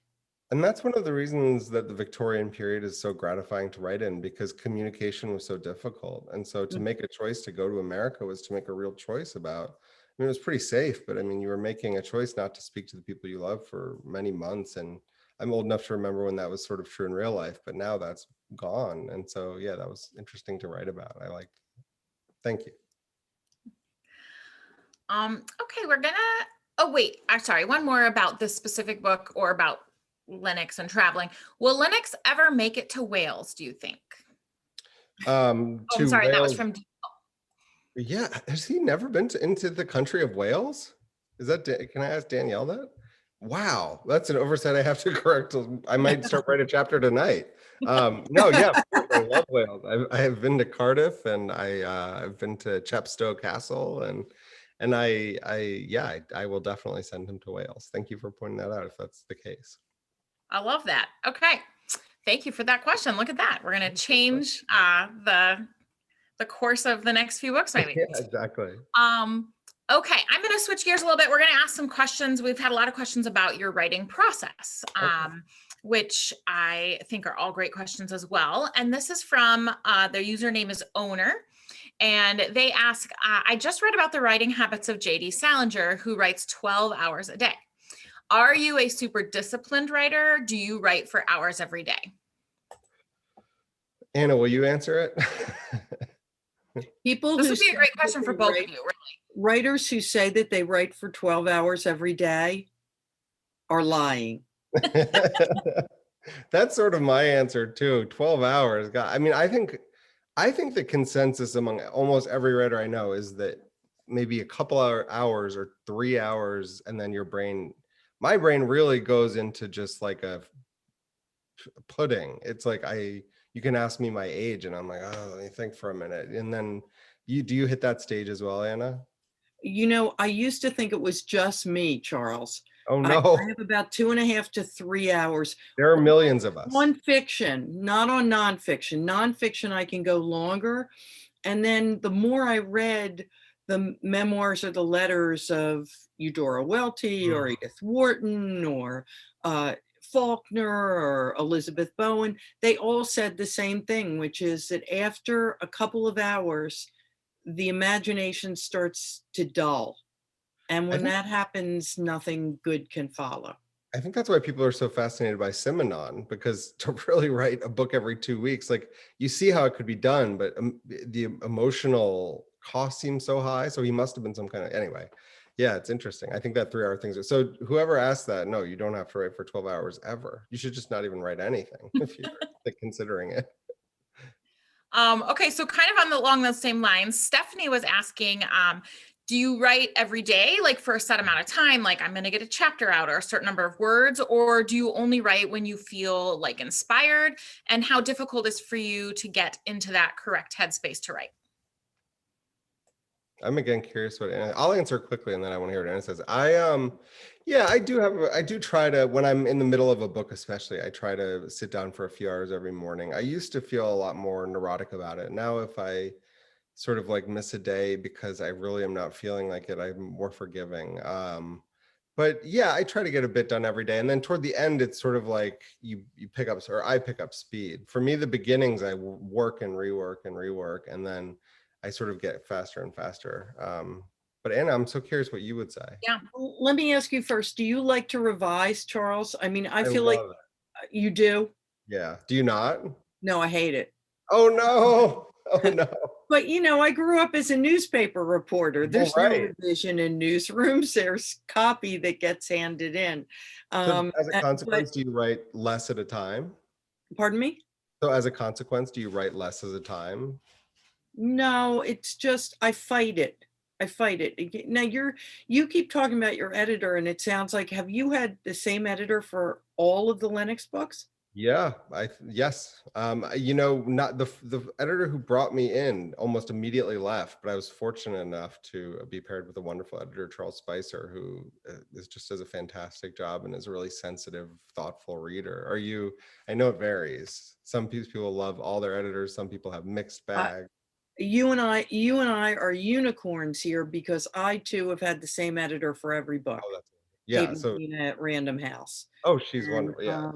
And that's one of the reasons that the Victorian period is so gratifying to write in, because communication was so difficult. And so to make a choice to go to America was to make a real choice about, I mean, it was pretty safe, but I mean, you were making a choice not to speak to the people you love for many months. And I'm old enough to remember when that was sort of true in real life, but now that's gone. And so, yeah, that was interesting to write about. I liked it. Thank you. Okay, we're gonna, oh wait, I'm sorry, one more about this specific book, or about Lennox and traveling. Will Lennox ever make it to Wales, do you think? I'm sorry, Wales. That was from. Yeah, has he never been into the country of Wales? Is that, can I ask Danielle that? Wow, that's an oversight I have to correct. I might start writing a chapter tonight. No, yeah, of course, I love Wales. I have been to Cardiff, and I've been to Chepstow Castle, and I will definitely send him to Wales. Thank you for pointing that out, if that's the case. I love that. Okay, thank you for that question. Look at that. We're going to change the course of the next few books, maybe. Yeah, exactly. Okay, I'm going to switch gears a little bit. We're going to ask some questions. We've had a lot of questions about your writing process, which I think are all great questions as well. And this is from, their username is Owner. And they ask, I just read about the writing habits of J.D. Salinger, who writes 12 hours a day. Are you a super disciplined writer? Do you write for hours every day? Anna, will you answer it? People this would be a great question for both of you, really. Writers who say that they write for 12 hours every day are lying. That's sort of my answer too. 12 hours. God, I mean, I think the consensus among almost every writer I know is that maybe a couple hours or 3 hours, and then my brain really goes into just like a pudding. It's like you can ask me my age and I'm like, oh, let me think for a minute. And then do you hit that stage as well, Anna? I used to think it was just me, Charles. Oh I no, have about 2.5 to 3 hours there are millions of us. on fiction, not on nonfiction. Nonfiction, I can go longer. And then the more I read the memoirs or the letters of Eudora Welty or Edith Wharton or Faulkner or Elizabeth Bowen, they all said the same thing, which is that after a couple of hours, the imagination starts to dull. And when that happens, nothing good can follow. I think that's why people are so fascinated by Simonon, because to really write a book every 2 weeks, like you see how it could be done, but the emotional cost seems so high. So he must have been some kind of, anyway. Yeah, it's interesting. I think that 3 hour things. So whoever asked that, no, you don't have to write for 12 hours ever. You should just not even write anything if you're like, considering it. Okay, so kind of along those same lines, Stephanie was asking, do you write every day, like for a set amount of time, like I'm going to get a chapter out or a certain number of words, or do you only write when you feel like inspired? And how difficult is for you to get into that correct headspace to write? I'm again curious what Anna, I'll answer quickly and then I want to hear what Anna says. Yeah, I do try to, when I'm in the middle of a book, especially, I try to sit down for a few hours every morning. I used to feel a lot more neurotic about it. Now, if I sort of like miss a day because I really am not feeling like it, I'm more forgiving. But yeah, I try to get a bit done every day. And then toward the end, it's sort of like you pick up, or I pick up speed. For me, the beginnings, I work and rework and rework, and then I sort of get faster and faster. But Anna, I'm so curious what you would say. Yeah. Let me ask you first, do you like to revise, Charles? I mean, I I feel like love it. you do. Yeah. Do you not? No, I hate it. Oh no. Oh no. But I grew up as a newspaper reporter. There's no Right. revision in newsrooms. There's copy that gets handed in. So as a But consequence, do you write less at a time? pardon me? So as a consequence, do you write less at a time? No, it's just I fight it. I fight it. Now you keep talking about your editor, and it sounds like, have you had the same editor for all of the Lennox books? Yeah, yes. Not the editor who brought me in almost immediately left, but I was fortunate enough to be paired with a wonderful editor, Charles Spicer, who does a fantastic job and is a really sensitive, thoughtful reader. I know it varies. Some people love all their editors. Some people have mixed bag. You and I are unicorns here because I too have had the same editor for every book. Oh, Kate yeah. So, Medina at Random House. she's And wonderful. Yeah,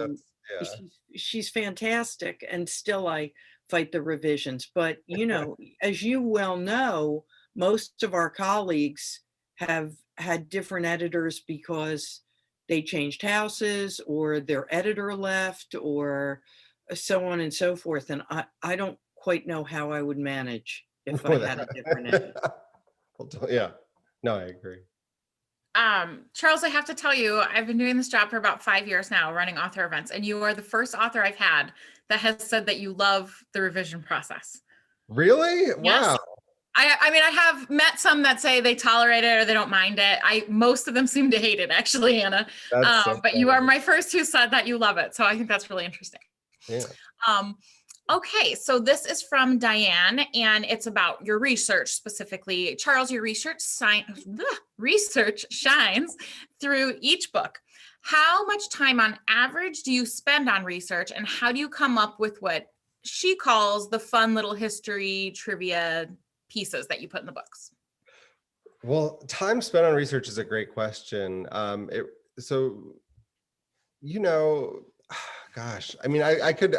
yeah. she's fantastic, and still I fight the revisions. But as you well know, most of our colleagues have had different editors because they changed houses or their editor left or so on and so forth. And I don't quite know how I would manage if I had a different editor. Well, yeah. No, I agree. Charles, I have to tell you, I've been doing this job for about 5 years now, running author events, and you are the first author I've had that has said that you love the revision process. Really? Yes. Wow. I mean, I have met some that say they tolerate it or they don't mind it. Most of them seem to hate it, actually, Anna. That's so but you funny. are my first who said that you love it. So I think that's really interesting. Yeah. Okay, so this is from Diane, and it's about your research specifically. Charles, your research shines through each book. How much time on average do you spend on research, and how do you come up with what she calls the fun little history trivia pieces that you put in the books? Well, time spent on research is a great question. Gosh, I mean, I could,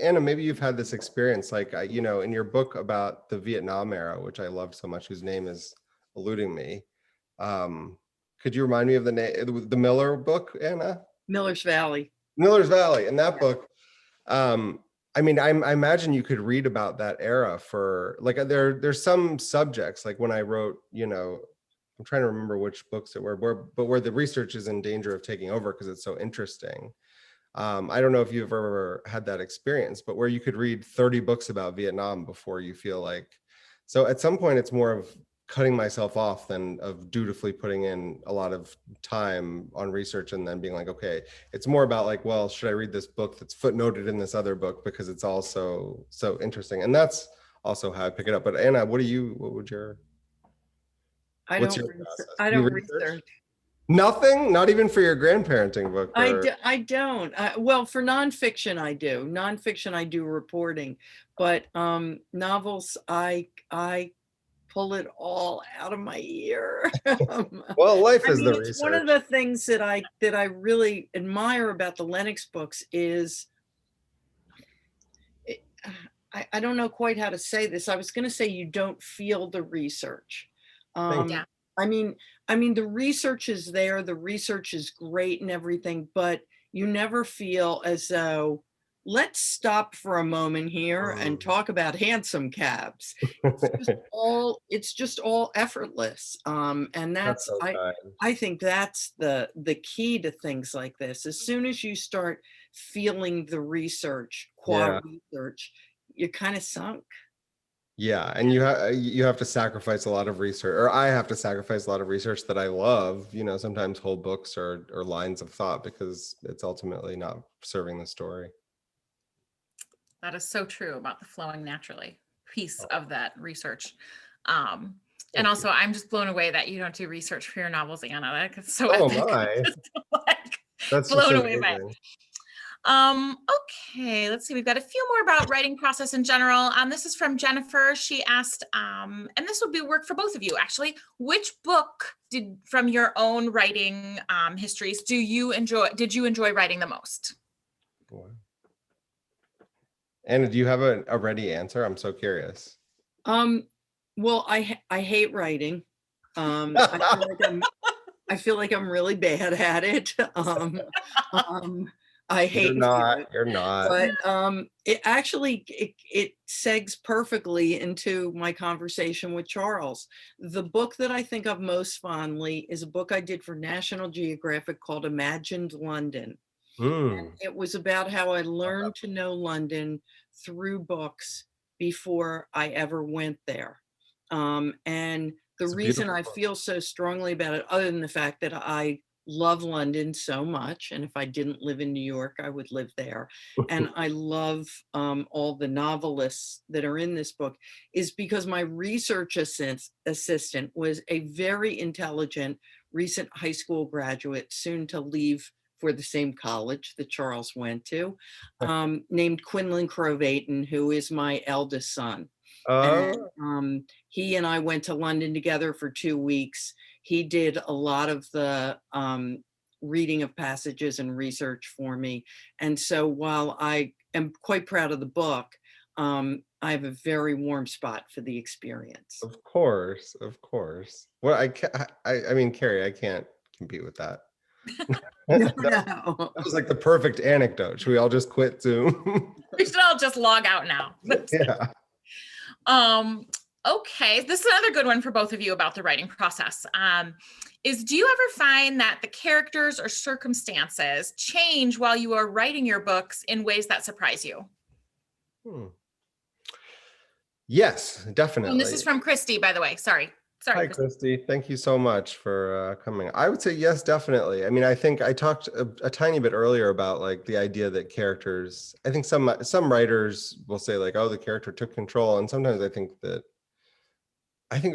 Anna, maybe you've had this experience, like, in your book about the Vietnam era, which I loved so much, whose name is eluding me. Could you remind me of the name, the Miller book, Anna? Miller's Valley. Miller's Valley. In that book, I mean, I imagine you could read about that era for like, there's some subjects, like when I wrote, I'm trying to remember which books it were, but where the research is in danger of taking over because it's so interesting. I don't know if you've ever had that experience, but where you could read 30 books about Vietnam before you feel like, so at some point it's more of cutting myself off than of dutifully putting in a lot of time on research and then being like, okay, it's more about like, well, should I read this book that's footnoted in this other book because it's also so interesting? And that's also how I pick it up. But Anna, what's your I process? Do you don't research? research. Nothing? Not even for your grandparenting book? I don't. Well, for nonfiction, I do. Nonfiction, I do reporting, but novels, I pull it all out of my ear. Well, life I is mean, the it's one of research. the things that I really admire about the Lennox books is it, I don't know quite how to say this. I was going to say you don't feel the research. Thank Yeah. I mean, the research is there. The research is great and everything, but you never feel as though let's stop for a moment here and you. talk about hansom cabs. It's just all effortless. And That's that's so kind. I think that's the key to things like this. As soon as you start feeling the research, qua Yeah. research, you're kind of sunk. Yeah, and you have to sacrifice a lot of research, or I have to sacrifice a lot of research that I love, sometimes whole books or lines of thought because it's ultimately not serving the story. That is so true about the flowing naturally piece Oh, of that research. thank And you. also, I'm just blown away that you don't do research for your novels, Anna. That's so Oh epic. my, Just, like, that's just blown away by it. amazing. Okay, let's see. We've got a few more about writing process in general. This is from Jennifer. She asked, and this would be work for both of you actually. Which book from your own writing histories did you enjoy writing the most? Wow. Anna, do you have a ready answer? I'm so curious. Well, I hate writing. I feel like I'm really bad at it. I hate and fear it. You're not. But it actually it segs perfectly into my conversation with Charles. The book that I think of most fondly is a book I did for National Geographic called Imagined London. And it was about how I learned to know London through books before I ever went there. And the It's a reason beautiful I book. feel so strongly about it, other than the fact that I love London so much, and if I didn't live in New York, I would live there. And I love all the novelists that are in this book, is because my research assistant was a very intelligent recent high school graduate, soon to leave for the same college that Charles went to, named Quindlin Crovatin, who is my eldest son. And he and I went to London together for 2 weeks. He did a lot of the reading of passages and research for me. And so while I am quite proud of the book, I have a very warm spot for the experience. Of course, of course. Well, I mean, Carrie, I can't compete with that. No. That was like the perfect anecdote. Should we all just quit Zoom? We should all just log out now. Yeah. Okay, this is another good one for both of you about the writing process. Do you ever find that the characters or circumstances change while you are writing your books in ways that surprise you? Yes, definitely. And this is from Christy, by the way. Sorry, Hi, Christy. Christy. Thank you so much for coming. I would say yes, definitely. I mean, I think I talked a tiny bit earlier about like the idea that characters, I think some writers will say like, oh, the character took control. And sometimes I think, I think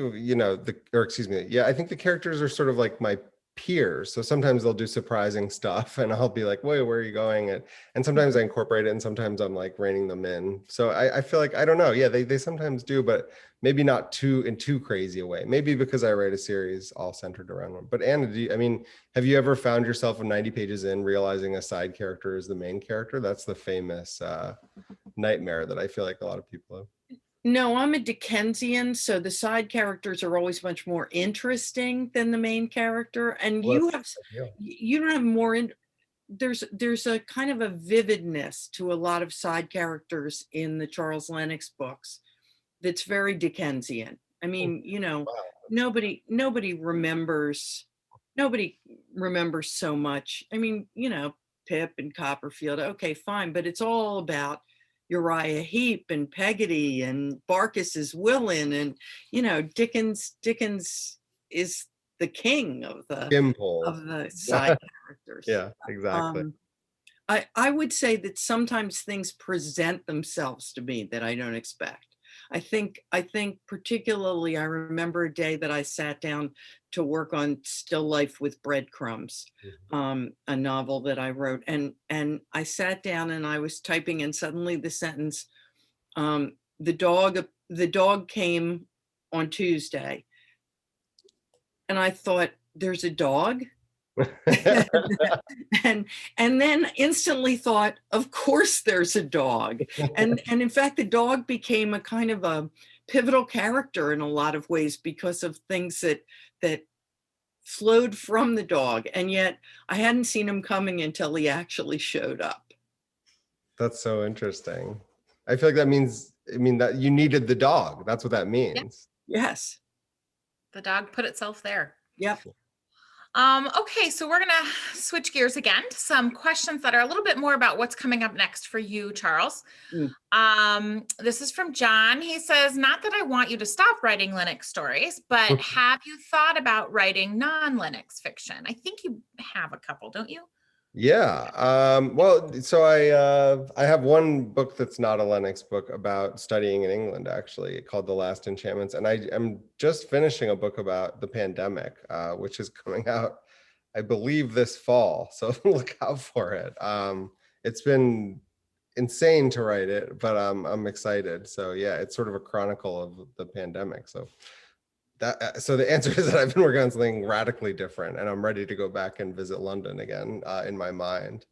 the characters are sort of like my peers. So sometimes they'll do surprising stuff and I'll be like, wait, where are you going? And sometimes I incorporate it and sometimes I'm like reining them in. So I feel like, I don't know. Yeah, they sometimes do, but maybe not too crazy a way. Maybe because I write a series all centered around them. But Anna, have you ever found yourself 90 pages in realizing a side character is the main character? That's the famous nightmare that I feel like a lot of people have. No, I'm a Dickensian, so the side characters are always much more interesting than the main character. And Well, you don't have more there's a kind of a vividness to a lot of side characters in the Charles Lennox books that's very Dickensian. I mean, wow. nobody remembers so much. I mean, Pip and Copperfield, okay, fine, but it's all about Uriah Heep and Peggotty and Barkis is Willin, and Dickens is the king of Gimple. the side characters. Yeah, exactly. I would say that sometimes things present themselves to me that I don't expect. I think particularly I remember a day that I sat down to work on Still Life with Breadcrumbs, a novel that I wrote, and I sat down and I was typing, and suddenly the sentence, the dog came on Tuesday, and I thought, there's a dog? and then instantly thought, of course there's a dog. And in fact, the dog became a kind of a pivotal character in a lot of ways because of things that flowed from the dog. And yet I hadn't seen him coming until he actually showed up. That's so interesting. I feel like that means, that you needed the dog. That's what that means. Yes. The dog put itself there. Yep. Okay, so we're gonna switch gears again to some questions that are a little bit more about what's coming up next for you, Charles. This is from John. He says, not that I want you to stop writing Linux stories, but have you thought about writing non-Linux fiction? I think you have a couple, don't you? Yeah. Well, so I have one book that's not a Lennox book about studying in England, actually, called The Last Enchantments. And I am just finishing a book about the pandemic, which is coming out, I believe, this fall. So look out for it. It's been insane to write it, but I'm excited. So yeah, it's sort of a chronicle of the pandemic. So the answer is that I've been working on something radically different, and I'm ready to go back and visit London again in my mind.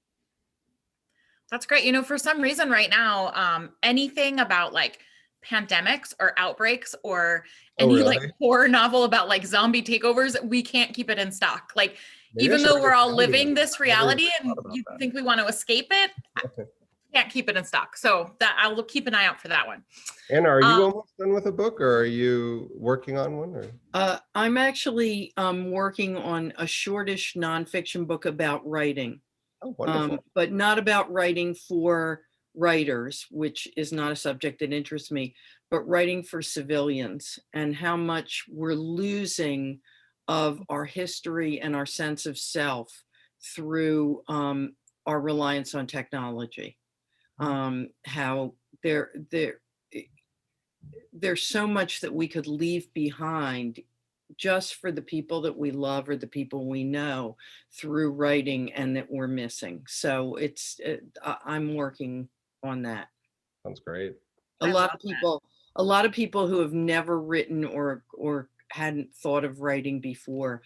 That's great. For some reason right now, anything about like pandemics or outbreaks or any like horror novel about like zombie takeovers, we can't keep it in stock. Like, maybe even though we're all living this reality and you think we want to escape it, can't keep it in stock. So that I'll keep an eye out for that one. Anna, are you almost done with a book, or are you working on one? Or? I'm actually working on a shortish nonfiction book about writing. Oh, wonderful. But not about writing for writers, which is not a subject that interests me, but writing for civilians, and how much we're losing of our history and our sense of self through our reliance on technology. How there's so much that we could leave behind just for the people that we love or the people we know through writing, and that we're missing. So I'm working on that. Sounds great. A lot of people who have never written or hadn't thought of writing before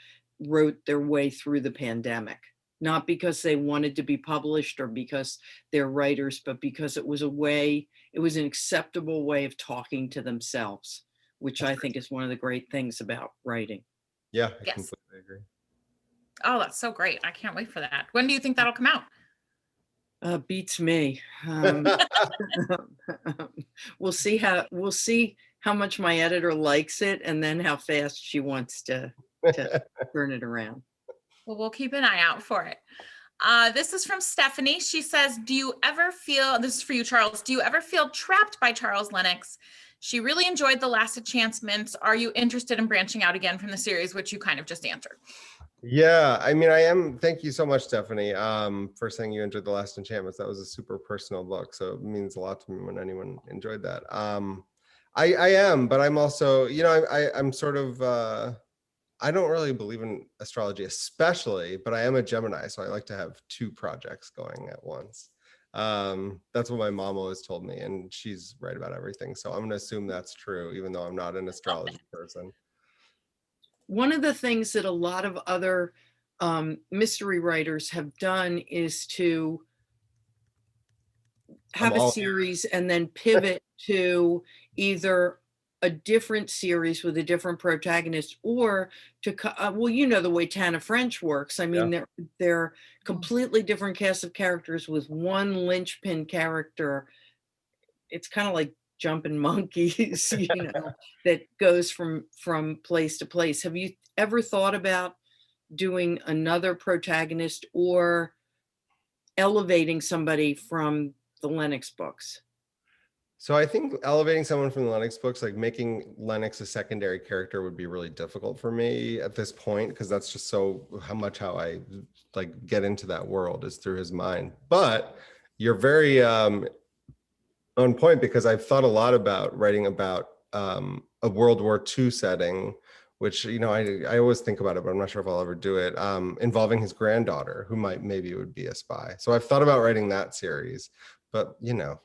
wrote their way through the pandemic. Not because they wanted to be published or because they're writers, but because it was an acceptable way of talking to themselves, which I think is one of the great things about writing. Yeah, I completely agree. Oh, that's so great. I can't wait for that. When do you think that'll come out? Beats me. We'll see how much my editor likes it, and then how fast she wants to turn it around. Well, we'll keep an eye out for it. This is from Stephanie. She says, do you ever feel, this is for you, Charles, do you ever feel trapped by Charles Lennox? She really enjoyed The Last Enchantments. Are you interested in branching out again from the series, which you kind of just answered? Yeah, I am. Thank you so much, Stephanie, for saying you enjoyed The Last Enchantments. That was a super personal book, so it means a lot to me when anyone enjoyed that. I am, but I'm also, I'm sort of, I don't really believe in astrology especially, but I am a Gemini, so I like to have two projects going at once. That's what my mom always told me, and she's right about everything. So I'm going to assume that's true, even though I'm not an astrology person. One of the things that a lot of other mystery writers have done is to have a series and then pivot to either a different series with a different protagonist, or to the way Tana French works. I mean, they're completely different cast of characters with one linchpin character. It's kind of like jumping monkeys, that goes from place to place. Have you ever thought about doing another protagonist or elevating somebody from the Lennox books? So I think elevating someone from the Lennox books, like making Lennox a secondary character, would be really difficult for me at this point, because that's just so how I like get into that world is through his mind. But you're very on point, because I've thought a lot about writing about a World War II setting, which, you know, I always think about it, but I'm not sure if I'll ever do it, involving his granddaughter, who maybe would be a spy. So I've thought about writing that series, but you know,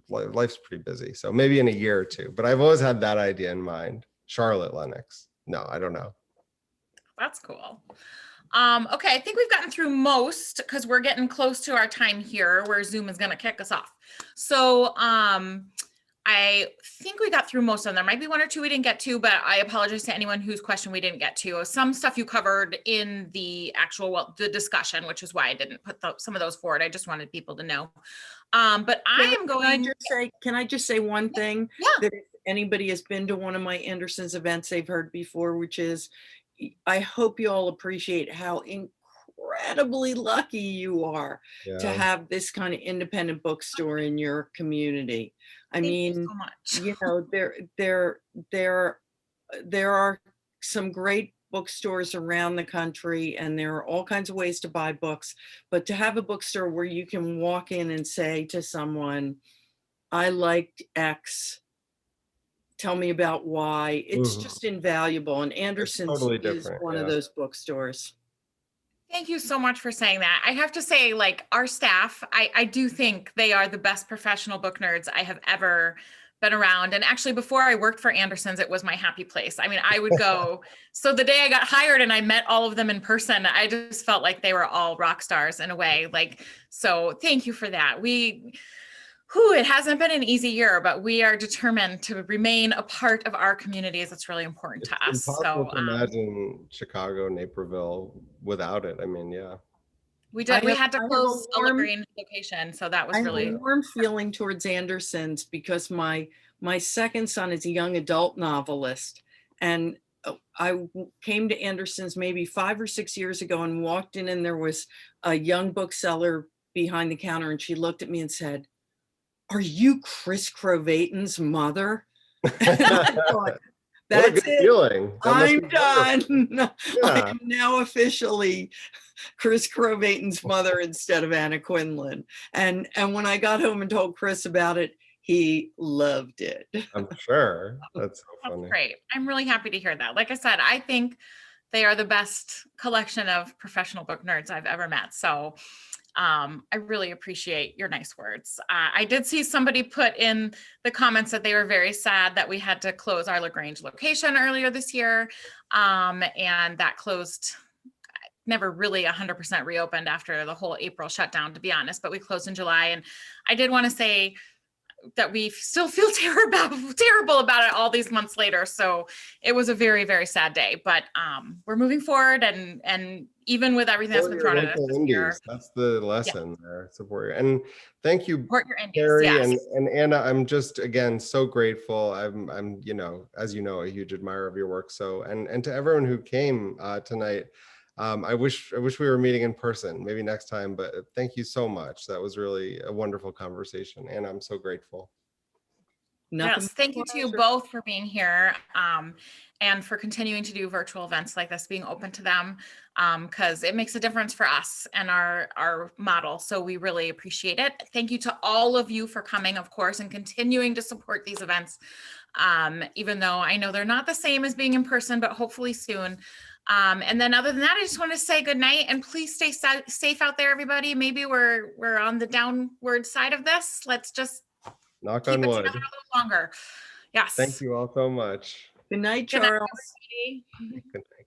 life's pretty busy. So maybe in a year or two, but I've always had that idea in mind. Charlotte Lennox. No, I don't know. That's cool. Okay, I think we've gotten through most, because we're getting close to our time here where Zoom is going to kick us off. So I think we got through most of them. There might be one or two we didn't get to, but I apologize to anyone whose question we didn't get to. Some stuff you covered in the actual, the discussion, which is why I didn't put some of those forward. I just wanted people to know. But I am going. Can I just say one thing? Yeah. That if anybody has been to one of my Anderson's events, they've heard before, which is, I hope you all appreciate how incredibly lucky you are to have this kind of independent bookstore in your community. Thank you so much. You know, there are some great bookstores around the country, and there are all kinds of ways to buy books, but to have a bookstore where you can walk in and say to someone, I liked X, tell me about Y, it's just invaluable. And Anderson's totally is one of those bookstores. Thank you so much for saying that. I have to say, like, our staff, I do think they are the best professional book nerds I have ever been around. And actually, before I worked for Anderson's, it was my happy place. I mean, I would go. So the day I got hired and I met all of them in person, I just felt like they were all rock stars in a way. Like, so thank you for that. It hasn't been an easy year, but we are determined to remain a part of our communities. It's really important to us. It's impossible to imagine Chicago, Naperville without it. I mean, yeah. We had to close a LaGrange location, so that was really. I have a warm feeling towards Anderson's because my second son is a young adult novelist, and I came to Anderson's maybe 5 or 6 years ago and walked in, and there was a young bookseller behind the counter, and she looked at me and said, "Are you Chris Cravaton's mother?" I thought, that's it. Feeling. I'm done. Yeah. I am now officially Chris Cravaton's mother instead of Anna Quindlen. And when I got home and told Chris about it, he loved it. I'm sure. That's so funny. That's great. I'm really happy to hear that. Like I said, I think they are the best collection of professional book nerds I've ever met. So I really appreciate your nice words. I did see somebody put in the comments that they were very sad that we had to close our LaGrange location earlier this year. And that closed, never really 100% reopened after the whole April shutdown, to be honest, but we closed in July. And I did want to say that we still feel terrible about it all these months later. So it was a very, very sad day, but we're moving forward, and even with everything that's been thrown at us this year. That's the lesson there. Support. And thank you, Carrie, and Anna. I'm just, again, so grateful. I'm, you know, as you know, a huge admirer of your work. So, and to everyone who came tonight, I wish we were meeting in person, maybe next time, but thank you so much. That was really a wonderful conversation, and I'm so grateful. Yes, thank you to you both for being here, and for continuing to do virtual events like this, being open to them, because it makes a difference for us and our model. So we really appreciate it. Thank you to all of you for coming, of course, and continuing to support these events, even though I know they're not the same as being in person, but hopefully soon. And then other than that, I just want to say good night, and please stay safe out there, everybody. Maybe we're on the downward side of this. Let's just knock on wood. A little longer. Yes. Thank you all so much. Good night, Charles. Good night, everybody. Good night.